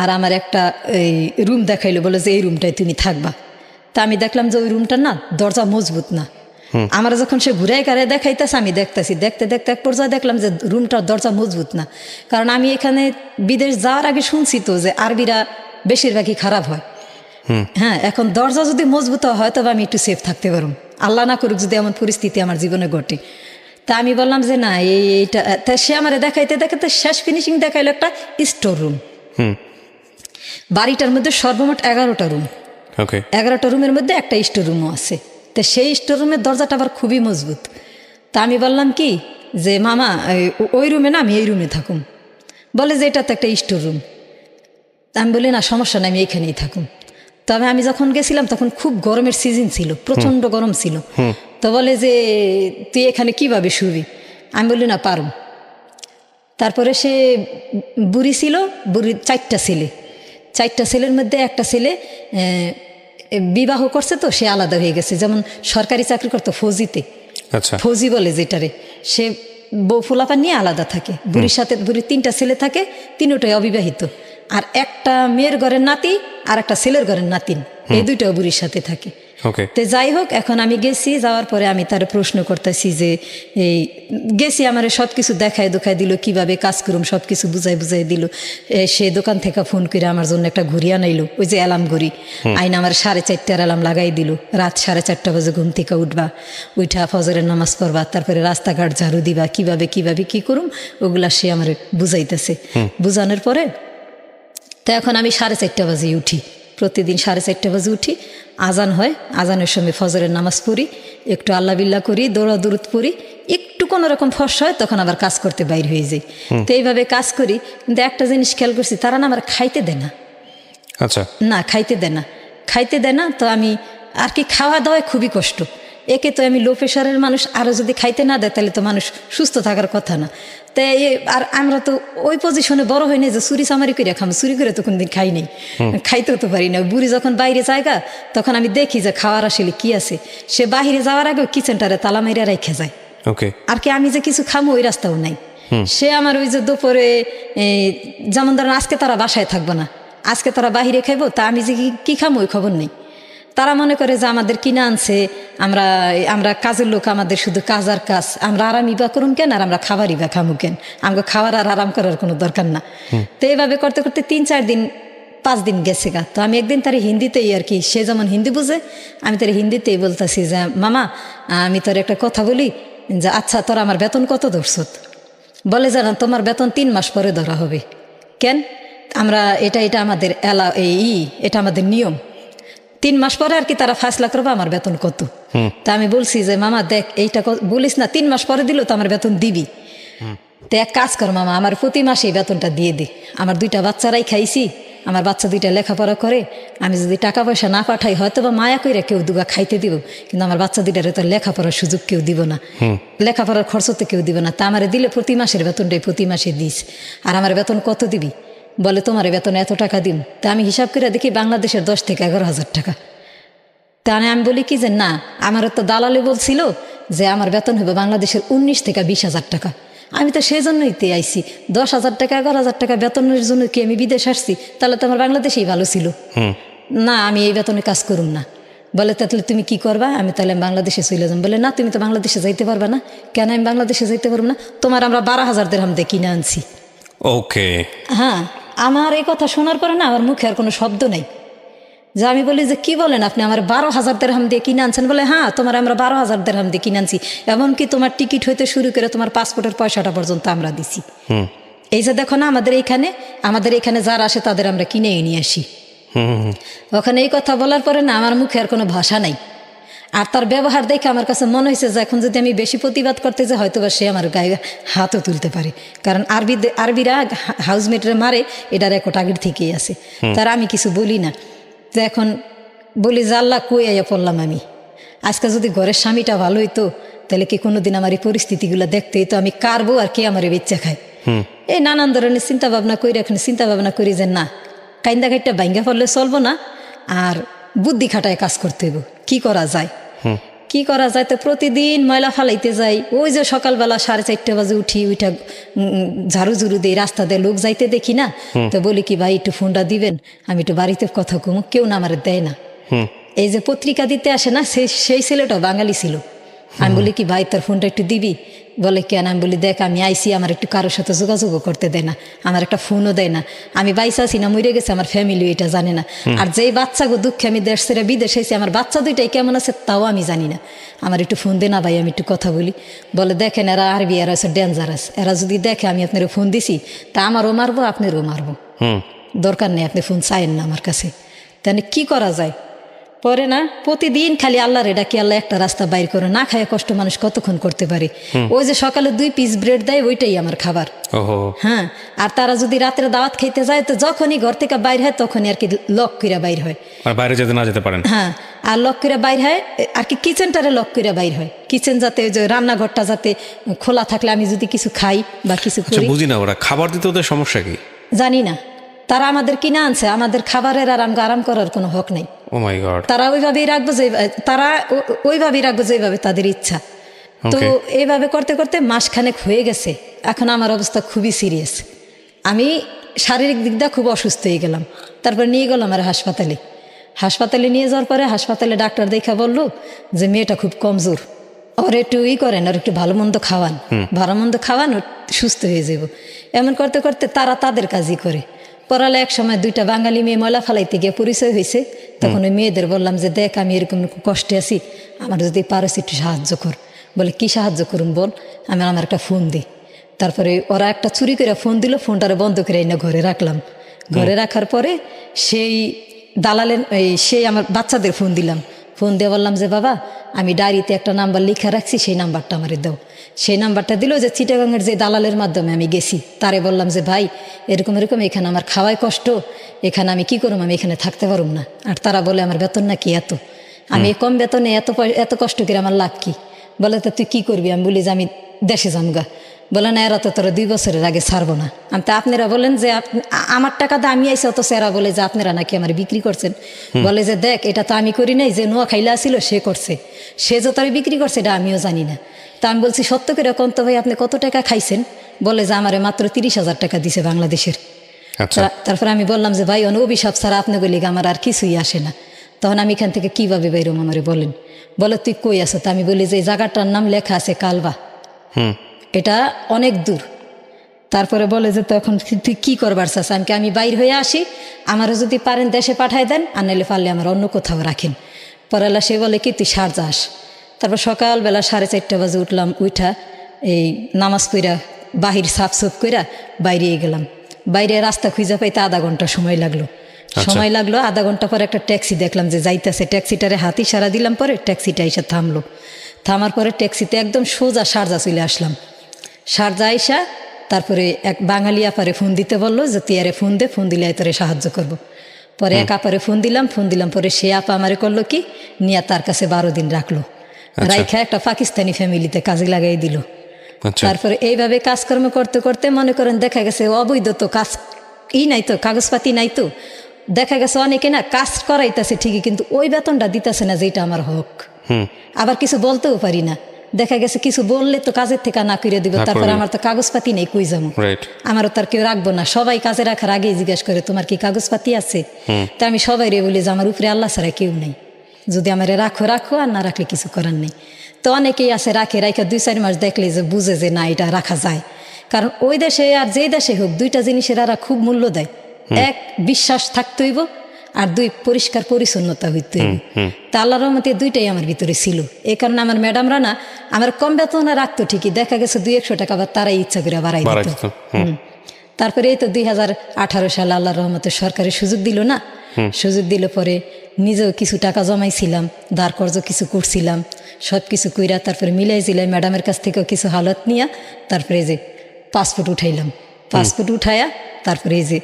Speaker 2: আর আমার একটা এই রুম দেখাইলো, বলে যে এই রুমটায় তুমি থাকবা। তা আমি দেখলাম যে ওই রুমটা না দরজা মজবুত না। আমার যখন সে ঘুরে কারে দেখাইতেছে আমি দেখতেছি, দেখতে দেখতে এক পর্যায়ে দেখলাম যে রুমটার দরজা মজবুত না। কারণ আমি এখানে বিদেশ যাওয়ার আগে শুনছি তো যে আরবিরা বেশিরভাগই খারাপ হয়। হ্যাঁ, এখন দরজা যদি মজবুত হয় তবে আমি একটু সেফ থাকতে পারব, আল্লাহ না করুক যদি এমন পরিস্থিতি আমার জীবনে ঘটে। তা আমি বললাম যে না, এইটা। তা সে আমার দেখাইতে দেখাইতে শেষ ফিনিশিং দেখাইলো একটা স্টোর রুম। বাড়িটার মধ্যে সর্বমোট 11টা রুম। 11টা রুমের মধ্যে একটা স্টোর রুমও আছে। তো সেই স্টোর রুমের দরজাটা আবার খুবই মজবুত। তা আমি বললাম কি যে মামা ওই রুমে না, আমি এই রুমে থাকুম। বলে যে এটা তো একটা স্টোর রুম। আমি বলি না, সমস্যা নেই, আমি এইখানেই থাকুম। তবে আমি যখন গেছিলাম তখন খুব গরমের সিজন ছিল, প্রচণ্ড গরম ছিল। তো বলে যে তুই এখানে কিভাবে শুবি? আমি বলি না, পারুম। তারপরে সে বুড়ি ছিল, বুড়ির 4টা ছেলে। 4টা ছেলের মধ্যে একটা ছেলে বিবাহ করছে, তো সে আলাদা হয়ে গেছে। যেমন সরকারি চাকরি করতো ফৌজিতে, ফৌজি বলে যেটারে, সে বউ ফুলাপা নিয়ে আলাদা থাকে। বুড়ির সাথে বুড়ির 3টা ছেলে থাকে, 3টাই অবিবাহিত। আর একটা মেয়ের ঘরের নাতি আর একটা ছেলের ঘরের নাতিন, এই 2টাও বুড়ির সাথে থাকে। তো যাই হোক, এখন আমি গেছি, যাওয়ার পরে আমি তার প্রশ্ন করতেছি যে এই গেছি, আমার সব কিছু দেখায় দিল, কিভাবে কাজ করুম সব কিছু বুঝাই দিল। সে দোকান থেকে ফোন করে আমার জন্য একটা ঘড়ি আনাইলো, ওই যে অ্যালার্ম ঘড়ি। আইন আমার 4:30টার অ্যালার্ম লাগাই দিল, রাত 4:30 বাজে ঘুম থেকে উঠবা, উঠা ফজরের নামাজ পড়বা, তারপরে রাস্তাঘাট ঝাড়ু দিবা, কিভাবে কি করুম ওগুলা সে আমার বুঝাইতেছে। বুঝানোর পরে তো এখন আমি 4:30 বাজে উঠি, প্রতিদিন 4:30 বাজে উঠি। আজান হয়, আজানের সময় ফজরের নামাজ পড়ি, একটু আল্লাহ বিল্লাহ করি, দৌড়া দূরত পড়ি, একটু কোনো রকম ফর্সা হয় তখন আবার কাজ করতে বাইর হয়ে যাই। তো এইভাবে কাজ করি। কিন্তু একটা জিনিস খেয়াল করছি, তারা না আমার খাইতে দেয় না। না, খাইতে দেয় না। তো আমি আর কি খাওয়া দাওয়ায় খুবই কষ্ট। একে তো আমি লো প্রেশারের মানুষ, আরও যদি খাইতে না দেয় তাহলে তো মানুষ সুস্থ থাকার কথা না। তাই আর আমরা তো ওই পজিশনে বড় হয় না যে চুরি চামারি করে খাম, চুরি করে তো কোনদিন খাই নাই, খাইতেও তো পারি না। বুড়ি যখন বাইরে জায়গা তখন আমি দেখি যে খাওয়ার আসলে কি আছে, সে বাহিরে যাওয়ার আগে কিচেনটারে তালা মাইরা রেখে যায়।
Speaker 1: ওকে।
Speaker 2: আর কি আমি যে কিছু খামো ওই রাস্তাও নাই। সে আমার ওই যে দুপুরে যেমন ধরেন আজকে তারা বাসায় থাকবো না, আজকে তারা বাহিরে খাইবো, তা আমি যে কি খামো ওই খবর নেই। তারা মনে করে যে আমাদের কিনা আনছে, আমরা আমরা কাজের লোক, আমাদের শুধু কাজ আর কাজ, আমরা আরামই বা করুন কেন আর আমরা খাবারই বা খামু কেন, আমাকে খাবার আর আরাম করার কোনো দরকার না। তো এইভাবে করতে করতে 3-4 দিন 5 দিন গেছে গা। তো আমি একদিন তার হিন্দিতেই আর কি, সে যেমন হিন্দি বুঝে আমি তার হিন্দিতেই বলতেছি যে মামা আমি তোর একটা কথা বলি, যে আচ্ছা তোর আমার বেতন কত ধরছত? বলে জানা তোমার বেতন 3 মাস পরে ধরা হবে। কেন? আমরা এটা আমাদের এটা আমাদের নিয়ম, 3 মাস পরে আর কি তারা ফয়সালা করবে আমার বেতন কত। তা আমি বলছি যে মামা দেখ এইটা বলিস না, 3 মাস পরে দিলেও তো আমার বেতন দিবি। তো এক কাজ কর মামা, আমার প্রতি মাসে এই বেতনটা দিয়ে দে। আমার 2টা বাচ্চারাই খাইছি, আমার বাচ্চা 2টা লেখাপড়া করে, আমি যদি টাকা পয়সা না পাঠাই হয়তো বা মায়া কইরা কেউ দুগা খাইতে দিব, কিন্তু আমার বাচ্চা 2টারে তো লেখাপড়ার সুযোগ কেউ দিব না, লেখাপড়ার খরচ তো কেউ দিব না। তা আমার দিলে প্রতি মাসের বেতনটাই প্রতি মাসে দিস। আর আমার বেতন কত দিবি? বলে তোমার বেতন এত টাকা দিন। তা আমি হিসাব করে দেখি বাংলাদেশের 10 থেকে 11,000 টাকা। তা আমি বলি কি যে না, আমার তো দালালে বলছিল যে আমার বেতন হবে বাংলাদেশের 19 থেকে 20,000 টাকা। আমি তো সেই জন্যই তে আইসি, 10,000 টাকা 11,000 টাকা বেতনের জন্য কি আমি বিদেশ আসছি? তাহলে তো আমার বাংলাদেশেই ভালো ছিল। না আমি এই বেতনে কাজ করুম না। বলে তাহলে তুমি কি করবা? আমি তাহলে বাংলাদেশে চলে যাম। বলে না তুমি তো বাংলাদেশে যাইতে পারবা না। কেন আমি বাংলাদেশে যাইতে পারবো না? তোমার আমরা 12,000 দিরহাম দিয়ে কিনে আনছি।
Speaker 1: ওকে।
Speaker 2: হ্যাঁ, আমার এই কথা শোনার পরে না আমার মুখে আর কোনো শব্দ নেই। যে আমি বলি যে কি বলেন আপনি, আমার 12,000 দিরহাম দিয়ে কিনে আনছেন? বলে হ্যাঁ তোমার আমরা 12,000 দিরহাম দিয়ে কিনে আনছি, এমনকি তোমার টিকিট হইতে শুরু করে তোমার পাসপোর্টের পয়সাটা পর্যন্ত আমরা দিছি। এই যে দেখো না আমাদের এখানে যারা আসে তাদের আমরা কিনেই নিয়ে আসি। ওখানে এই কথা বলার পরে না আমার মুখে আর কোনো ভাষা নাই। আর তার ব্যবহার দেখে আমার কাছে মনে হয়েছে যে এখন যদি আমি বেশি প্রতিবাদ করতে যাই হয়তো বা সে আমার গায়ে হাতও তুলতে পারে, কারণ আরবিরা হাউসমেটরে মারে, এটা রেকর্ড আগের থেকেই আছে। তার আমি কিছু বলি না। তো এখন বলি যে আল্লাহ কই আইয়া পড়লাম আমি। আজকে যদি ঘরের স্বামীটা ভালো হইতো তাহলে কি কোনোদিন আমার এই পরিস্থিতিগুলো দেখতে হইতো? আমি কারবো আর কে আমার বেচ্চা খায়। এই নানান ধরনের চিন্তা ভাবনা করি যে না, কাইন্দা কাইটা ভাঙ্গা পড়লে চলবো না, আর বুদ্ধি খাটায় কাজ করতে হইব। কি করা যায়? তো প্রতিদিন ময়লা ফালাইতে যাই। ওই যে সকালবেলা 4:30 বাজে উঠা ঝাড়ু দিয়ে রাস্তা দিয়ে লোক যাইতে দেখি না, তো বলি কি ভাই একটু ফোনটা দিবেন, আমি একটু বাড়িতে কথা কমু। কেউ না আমার দেয় না। এই যে পত্রিকা দিতে আসে না, সেই ছেলেটা বাঙালি ছিল। আমি বলি কি ভাই তোর ফোনটা একটু দিবি? বলে কেন? আমি বলি দেখ আমি আইসি, আমার একটু কারোর সাথে যোগাযোগও করতে দেয় না, আমার একটা ফোনও দেয় না। আমি বাইসা আছি না মরে গেছে, আমার ফ্যামিলি এটা জানে না। আর যেই বাচ্চাগো দুঃখে আমি দেশ ছেড়ে বিদেশ এসেছি, আমার বাচ্চা 2টাই কেমন আছে তাও আমি জানি না। আমার একটু ফোন দে না ভাই, আমি একটু কথা বলি। বলে দেখেন এরা আরবি, এরা হচ্ছে ডেঞ্জারাস, এরা যদি দেখে আমি আপনার ফোন দিছি তা আমারও মারবো আপনারও মারবো, দরকার নেই আপনি ফোন চাইেন না আমার কাছে। তাহলে কি করা যায়? পরে না প্রতিদিন খালি আল্লাহর ডাকি, আল্লাহ একটা রাস্তা বাইর করে। না খায় কষ্ট মানুষ কতক্ষণ করতে পারে? ওই যে সকালে 2 পিস ব্রেড দেয় ওইটাই আমার খাবার। হ্যাঁ, আর তারা যদি রাত্রে দাওয়াত খাইতে যায় তো যখনই ঘর থেকে বাইর হয় তখনই আর কি লক করে বাইর হয়,
Speaker 1: বাইরে যেতে না যেতে পারেন।
Speaker 2: হ্যাঁ, আর লক করে বাইর হয় আর কি কিচেনটারে লক করে বাইর হয়। কিচেন যাতে ওই যে রান্নাঘরটা যাতে খোলা থাকলে আমি যদি কিছু খাই বা কিছু করি।
Speaker 1: বুঝি না, ওরা খাবার দিতে ওদের সমস্যা কি
Speaker 2: জানি না। তারা আমাদের কিনে আনছে, আমাদের খাবারের আর আরাম করার কোনো হক নেই।
Speaker 1: ও মাই গড।
Speaker 2: তারা ওইভাবেই রাখবো যেভাবে তাদের ইচ্ছা। তো এইভাবে করতে করতে মাসখানেক হয়ে গেছে। এখন আমার অবস্থা খুবই সিরিয়াস, আমি শারীরিক দিক দিয়ে খুব অসুস্থ হয়ে গেলাম। তারপর নিয়ে গেলাম আমার হাসপাতালে নিয়ে যাওয়ার পরে হাসপাতালে ডাক্তার দেখা বললো যে মেয়েটা খুব কমজোর, ওর একটু করেন, ওর একটু ভালো মন্দ খাওয়ান, ও সুস্থ হয়ে যাব। এমন করতে করতে তারা তাদের কাজই করে। পড়ালে এক সময় 2টা বাঙালি মেয়ে ময়লা ফালাইতে গিয়ে পরিচয় হয়েছে। তখন ওই মেয়েদের বললাম যে দেখ আমি এরকম কষ্টে আছি, আমার যদি পারো একটু সাহায্য কর। বলে কি সাহায্য করুন বল? আমার একটা ফোন দিই। তারপরে ওরা একটা চুরি করে ফোন দিল, ফোনটারে বন্ধ করে এনে ঘরে রাখলাম। ঘরে রাখার পরে সেই দালালের সেই আমার বাচ্চাদের ফোন দিলাম। ফোন দিয়ে বললাম যে বাবা আমি ডায়েরিতে একটা নাম্বার লিখে রাখছি, সেই নাম্বারটা আমারে দাও। সেই নাম্বারটা দিল যে চিটাগাংয়ের যে দালালের মাধ্যমে আমি গেছি, তারে বললাম যে ভাই এরকম এখানে আমার খাওয়াই কষ্ট, এখানে আমি কি করুম, আমি এখানে থাকতে পারুম না। আর তারা বলে আমার বেতন নাকি এত। আমি এই কম বেতনে এত কষ্ট করে আমার লাভ কি? বলে তো তুই কি করবি? আমি বলি যে আমি দেশে যামগা। বলে না, এরা তো তোরা 2 বছরের আগে ছাড়বো না। আমি তো আপনারা বলেন যে আমার টাকা দিয়ে আমি আইসি, অত এরা বলে যে আপনারা নাকি আমার বিক্রি করছেন। বলে যে দেখ, এটা তো আমি করি নাই, যে নোয়া খাইলা ছিল সে করছে, সে যে তার বিক্রি করছে এটা আমিও জানি না। তা আমি বলছি সত্য করে কোন তো ভাই, আপনি কত টাকা খাইছেন? বলে যে আমারে মাত্র 30,000 টাকা দিছে বাংলাদেশের।
Speaker 1: আচ্ছা,
Speaker 2: তারপরে আমি বললাম যে ভাই, অভিশাপ ছাড়া আপনি বলি আমার আর কিছুই আসে না। তখন আমি এখান থেকে কিভাবে বাইরম আমারে বলেন। বলে তুই কই আছো? তা আমি বলি যে এই জায়গাটার নাম লেখা আছে কালবা, এটা অনেক দূর। তারপরে বলে যে তখন তুই কি করবার চাস? আমি বাইর হয়ে আসি, আমারও যদি পারেন দেশে পাঠায় দেন, আর নাহলে পারলে আমার অন্য কোথাও রাখেন। পরেলা সে বলে কি তুই সার যাস। তারপর সকালবেলা 4:30 বাজে উঠলাম, উঠা এই নামাজ পইরা বাহির সাফ কইরা বাইরে গেলাম। বাইরে রাস্তা খুঁজে পাইতে আধা ঘন্টা সময় লাগলো। আধা ঘন্টা পরে একটা ট্যাক্সি দেখলাম যে যাইতেছে, ট্যাক্সিটারে হাত ইশারা দিলাম, পরে ট্যাক্সিটা এসে থামলো। থামার পরে ট্যাক্সিতে একদম সোজা শারজা চলে আসলাম। শারজা আইসা তারপরে এক বাঙালি আপারে ফোন দিতে বললো যে তুই আরে ফোন দে, ফোন দিলে তোরে সাহায্য করব। পরে এক আপারে ফোন দিলাম পরে সে আপা আমারে করলো কি, নিয়ে তার কাছে 12 দিন রাখলো। রাইখা একটা পাকিস্তানি ফ্যামিলিতে কাজে লাগাই দিল। তারপরে এইভাবে কাজকর্ম করতে করতে মনে করেন দেখা গেছে অবৈধ তো কাজ নাই তো, কাগজপাতি নাই তো, দেখা গেছে অনেকে না কাজ করাইতেছে ঠিকই, কিন্তু ওই বেতনটা দিতেছে না যেটা আমার হক। আবার কিছু বলতেও পারি না, দেখা গেছে কিছু বললে তো কাজের থেকে না করে দিব। তারপরে আমার তো কাগজপাতি নেই, কই যাবো? আমারও তার কেউ রাখবো না। সবাই কাজে রাখার আগেই জিজ্ঞেস করে তোমার কি কাগজপাতি আছে? তা আমি সবাই রে বলি যে আমার উপরে আল্লাহ ছাড়া কেউ নেই, যদি আমার রাখো আর না রাখলে কিছু করার নেই। তো অনেকেই আছে রাখা 2-4 মাস দেখলে যে বুঝে যে না এটা রাখা যায়। কারণ ওই দেশে আর যে দেশে হোক, 2টা জিনিসের এরা খুব মূল্য দেয়। 1, বিশ্বাস থাকতে হইব, আর 2, পরিষ্কার পরিচ্ছন্নতা হইতে হইব। তা আল্লাহর রহমতে 2টাই আমার ভিতরে ছিল। এই কারণে আমার ম্যাডামরা না আমার কম বেতনে রাখতো ঠিকই, দেখা গেছে 200-100 টাকা আবার তারাই ইচ্ছা করে বাড়াই দিত। তারপরে এই তো 2018 সালে আল্লাহর রহমতে সরকারের সুযোগ দিল না, সুযোগ দিল পরে নিজেও কিছু টাকা জমাইছিলাম, দাঁড় কর্জ কিছু করছিলাম, সব কিছু কইরা তারপরে মিলাইছিলাম ম্যাডামের কাছ থেকেও কিছু হালত নিয়া, তারপরে এই যে পাসপোর্ট উঠাইলাম। পাসপোর্ট উঠাইয়া তারপরে এই যে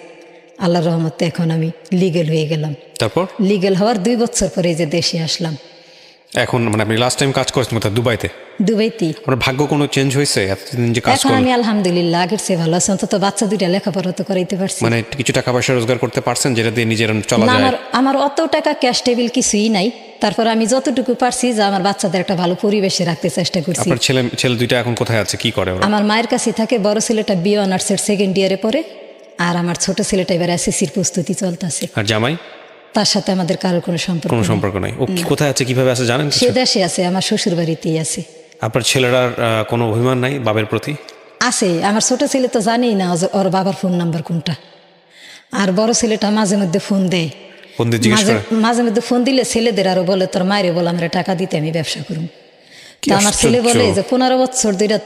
Speaker 2: আল্লাহর রহমতে এখন আমি লিগেল হয়ে গেলাম। তারপর লিগেল হওয়ার 2 বছর পরে এই যে দেশে আসলাম।
Speaker 1: এখন মানে আপনি লাস্ট টাইম কাজ করেছেন কোথায়? দুবাইতেই? আপনার ভাগ্য কোনো চেঞ্জ হয়েছে এতদিন যে কাজ করেন?
Speaker 2: আমি আলহামদুলিল্লাহ আগের চেয়ে ভালো আছি, অন্তত বাচ্চা 2টা লেখাপড়া তো করাইতে পারছি।
Speaker 1: মানে কিছু টাকা পয়সা রোজগার করতে পারছেন যেটা দিয়ে নিজের চলা যায়?
Speaker 2: আমার অত টাকা ক্যাশ টেবিল কিছুই নাই, তারপর আমি যতটুকু পারছি যে আমার বাচ্চাদের একটা ভালো পরিবেশে রাখতে চেষ্টা করছি।
Speaker 1: আপনার ছেলে 2টা এখন কোথায় আছে, কি করে ওরা?
Speaker 2: আমার মায়ের কাছে থাকে। বড় ছেলেটা বিএ অনার্সের 2nd ইয়ারে পড়ে, আর আমার ছোট ছেলেটা এবার এসএসসির প্রস্তুতি চলতেছে।
Speaker 1: আর জামাই?
Speaker 2: তার সাথে আমাদের কারোর কোনো সম্পর্ক
Speaker 1: নাই। ও কোথায় আছে, কিভাবে আছে জানেন?
Speaker 2: সে দেশে আছে, আমার শ্বশুর বাড়িতেই আছে।
Speaker 1: আপনার ছেলেরার কোনো অভিমান নাই বাবার প্রতি?
Speaker 2: আছে। আমার ছোট ছেলে তো জানেই না ওর বাবার ফোন নাম্বার কোনটা, আর বড় ছেলেটা মাঝে মধ্যে ফোন দেয়। মাঝে মধ্যে ফোন দিলে ছেলেদের আরো বলে তোর মায়ের বলে আমরা টাকা দিতে আমি ব্যবসা করুম। তা আমার ছেলে বলে যে 15 বছর ধরে,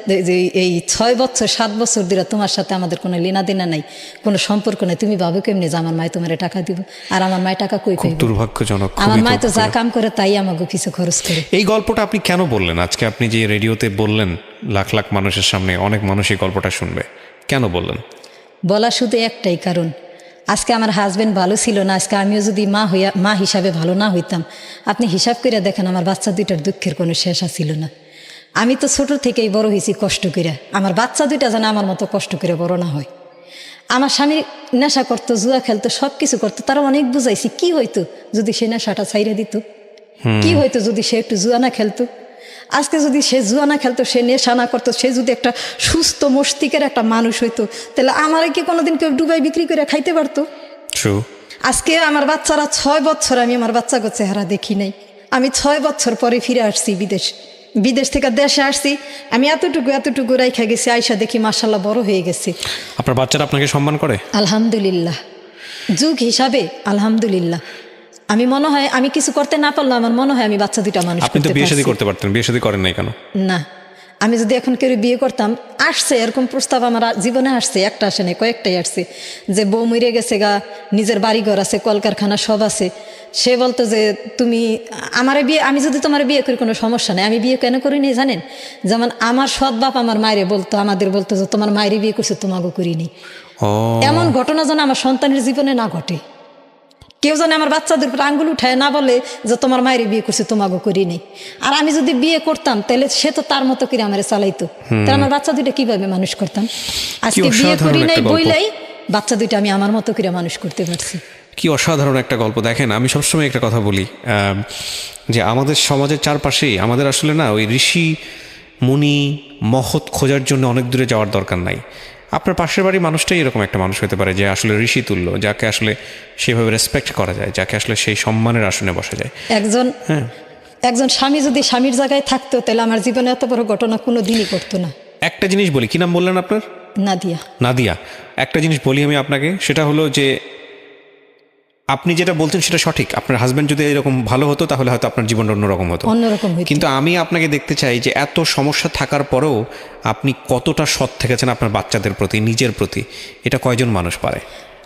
Speaker 2: এই 6 বছর 7 বছর ধরে তোমার সাথে আমাদের কোনো লেনাদেনা নাই, কোনো সম্পর্ক নাই, তুমি ভাবো কেমনি যে আমার মায় তোমার টাকা দিব? আর আমার মায় টাকা কই পাইবে?
Speaker 1: দুর্ভাগ্যজনক।
Speaker 2: আমার মায় তো যা কাম করে তাই আমাকে কিছু খরচ করে।
Speaker 1: এই গল্পটা আপনি কেন বললেন আজকে? আপনি যে রেডিওতে বললেন লাখ লাখ মানুষের সামনে, অনেক মানুষ এই গল্পটা শুনবে, কেন বললেন?
Speaker 2: বলা শুধু একটাই কারণ, আজকে আমার হাজবেন্ড ভালো ছিল না, আজকে আমিও যদি মা হিসাবে ভালো না হইতাম, আপনি হিসাব করে দেখেন আমার বাচ্চা 2টার দুঃখের কোনো শেষ ছিল না। আমি তো ছোট থেকেই বড় হয়েছি কষ্ট করে, আমার বাচ্চা 2টা যেন আমার মতো কষ্ট করে বড় না হয়। আমার স্বামী নেশা করতো, জুয়া খেলতো, সব কিছু করতো, তারা অনেক বুঝাইছি কি হইতো যদি সে নেশাটা ছাইড়ে দিত, কি হইতো যদি সে একটু জুয়া না খেলতো। আজকে যদি সে জুয়া না খেলতো, সে নেশা না করতো, সে যদি একটা সুস্থ মস্তিষ্কের একটা মানুষ হইতো, তাহলে আমার কি কোনোদিন কেউ ডুবাই বিক্রি করে খাইতে পারতো? আজকে আমার বাচ্চারা 6 বছর, আমি আমার বাচ্চাকে চেহারা দেখি নাই। আমি 6 বছর পরে ফিরে আসছি বিদেশ থেকে দেশে আসছি, আমি এতটুকু রাইখা গেছি, আয়সা দেখি মাশাআল্লাহ বড় হয়ে গেছে।
Speaker 1: আপনার বাচ্চারা আপনাকে সম্মান করে?
Speaker 2: আলহামদুলিল্লাহ, যুগ হিসাবে আলহামদুলিল্লাহ। আমি মনে হয় আমি কিছু করতে না পারলো, আমার মনে হয় আমি বাচ্চা 2টা মানুষ।
Speaker 1: আপনি তো বিয়ে শাদী করতে পারতেন, বিয়ে শাদী করেন নাই কেন?
Speaker 2: না, আমি যদি এখন কেউ বিয়ে করতাম, আসছে এরকম প্রস্তাব আমার জীবনে আসছে, একটা আসে নাই, কয়েকটাই আসছে, যে বউ মরে গেছে গা, নিজের বাড়িঘর আছে, কলকারখানা সব আছে, সে বলতো যে তুমি আমার বিয়ে, আমি যদি তোমার বিয়ে করি কোনো সমস্যা নেই। আমি বিয়ে কেন করি নি জানেন? যেমন আমার সৎ বাপ আমার মায়েরে বলতো, আমাদের বলতো যে তোমার মায়েরে বিয়ে করছে, তোমাকে করিনি। এমন ঘটনা যেন আমার সন্তানের জীবনে না ঘটে। কেউ যেন আমার বাচ্চাদের উপর আঙ্গুল উঠায় না বলে যে তোমার মায়ের বিয়ে করছে তোমাকে করি নেই। আর আমি যদি বিয়ে করতাম তাহলে সে তো তার মতো করে আমার চালাইতো, তাহলে আমার বাচ্চা দুইটা কিভাবে মানুষ করতাম? আজকে বিয়ে
Speaker 1: অসাধারণ
Speaker 2: করি নাই
Speaker 1: একটা গল্প।
Speaker 2: বইলাই বাচ্চা দুইটা আমি আমার মতো করে মানুষ করতে পারছি।
Speaker 1: কি অসাধারণ একটা গল্প। দেখেন, আমি সবসময় একটা কথা বলি যে আমাদের সমাজের চারপাশেই আমাদের আসলে না ওই ঋষি মুনি মহৎ খোঁজার জন্য অনেক দূরে যাওয়ার দরকার নাই। আপনার পাশের বাড়ির মানুষটাই এরকম একটা মানুষ হতে পারে যে আসলে ঋষি তুল্য, যাকে আসলে সেভাবে রেসপেক্ট করা যায়, যাকে আসলে সেই সম্মানের আসনে বসা যায়।
Speaker 2: একজন স্বামী যদি স্বামীর জায়গায় থাকতো তাহলে আমার জীবনে এত বড় ঘটনা কোনো দিনই করতো না।
Speaker 1: একটা জিনিস বলি, কি নাম বললেন আপনার?
Speaker 2: নাদিয়া।
Speaker 1: নাদিয়া, একটা জিনিস বলি আমি আপনাকে, সেটা হলো যে আপনি যেটা বলছেন সেটা সঠিক। আপনার হাজব্যান্ড যদি এরকম ভালো হতো তাহলে হয়তো আপনার জীবনটা অন্যরকম হতো। কিন্তু আমি আপনাকে দেখতে চাই যে এত সমস্যা থাকার পরেও আপনি কতটা সৎ থেকেছেন আপনার বাচ্চাদের প্রতি, নিজের প্রতি। এটা কয়জন মানুষ পারে?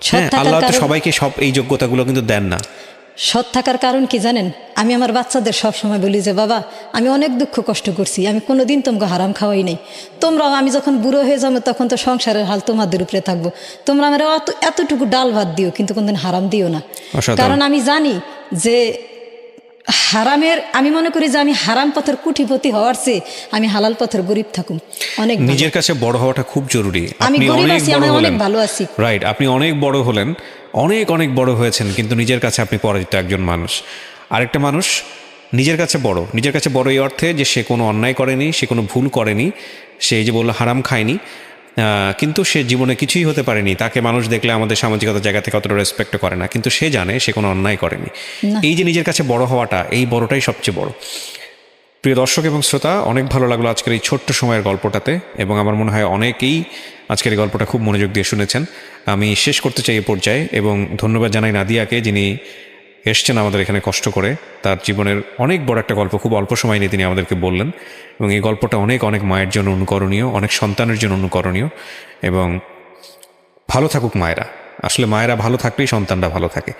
Speaker 1: হ্যাঁ, আল্লাহ তো সবাইকে সব এই যোগ্যতাগুলো কিন্তু দেন না।
Speaker 2: সৎ থাকার কারণ কি জানেন? আমি আমার বাচ্চাদের সব সময় বলি যে বাবা, আমি অনেক দুঃখ কষ্ট করছি, আমি কোনোদিন তোমাকে হারাম খাওয়াই নাই। তোমরাও আমি যখন বুড়ো হয়ে যাবো তখন তো সংসারের হাল তোমাদের উপরে থাকবো, তোমরা আমার এতটুকু ডাল ভাত দিও, কিন্তু কোনদিন হারাম দিও না। কারণ আমি জানি যে হারামের, আমি মনে করি যে আমি হারাম পথের কুটিপতি হওয়ার চেয়ে আমি হালাল পথের গরিব থাকুম অনেক।
Speaker 1: নিজের কাছে বড় হওয়াটা খুব জরুরি।
Speaker 2: আমি গরিব আছি, আমি অনেক ভালো আছি।
Speaker 1: রাইট, আপনি অনেক বড় হলেন, অনেক অনেক বড় হয়েছেন, কিন্তু নিজের কাছে আপনি পরাজিত একজন মানুষ। আরেকটা মানুষ নিজের কাছে বড় এই অর্থে যে সে কোনো অন্যায় করেনি, সে কোনো ভুল করেনি, সে এই যে বললো হারাম খায়নি, কিন্তু সে জীবনে কিছুই হতে পারেনি। তাকে মানুষ দেখলে আমাদের সামাজিকতার জায়গা থেকে অতটা রেসপেক্ট করে না, কিন্তু সে জানে সে কোনো অন্যায় করেনি। এই যে নিজের কাছে বড় হওয়াটা, এই বড়টাই সবচেয়ে বড়। প্রিয় দর্শক এবং শ্রোতা, অনেক ভালো লাগলো আজকের এই ছোট্ট সময়ের গল্পটাতে, এবং আমার মনে হয় অনেকেই আজকের এই গল্পটা খুব মনোযোগ দিয়ে শুনেছেন। আমি শেষ করতে চাই এই পর্যায়ে, এবং ধন্যবাদ জানাই নাদিয়াকে, যিনি এসছেন আমাদের এখানে কষ্ট করে। তার জীবনের অনেক বড় একটা গল্প খুব অল্প সময় নিয়ে তিনি আমাদেরকে বললেন, এবং এই গল্পটা অনেক অনেক মায়ের জন্য অনুকরণীয়, অনেক সন্তানের জন্য অনুকরণীয়। এবং ভালো থাকুক মায়েরা, আসলে মায়েরা ভালো থাকলেই সন্তানরা ভালো থাকে।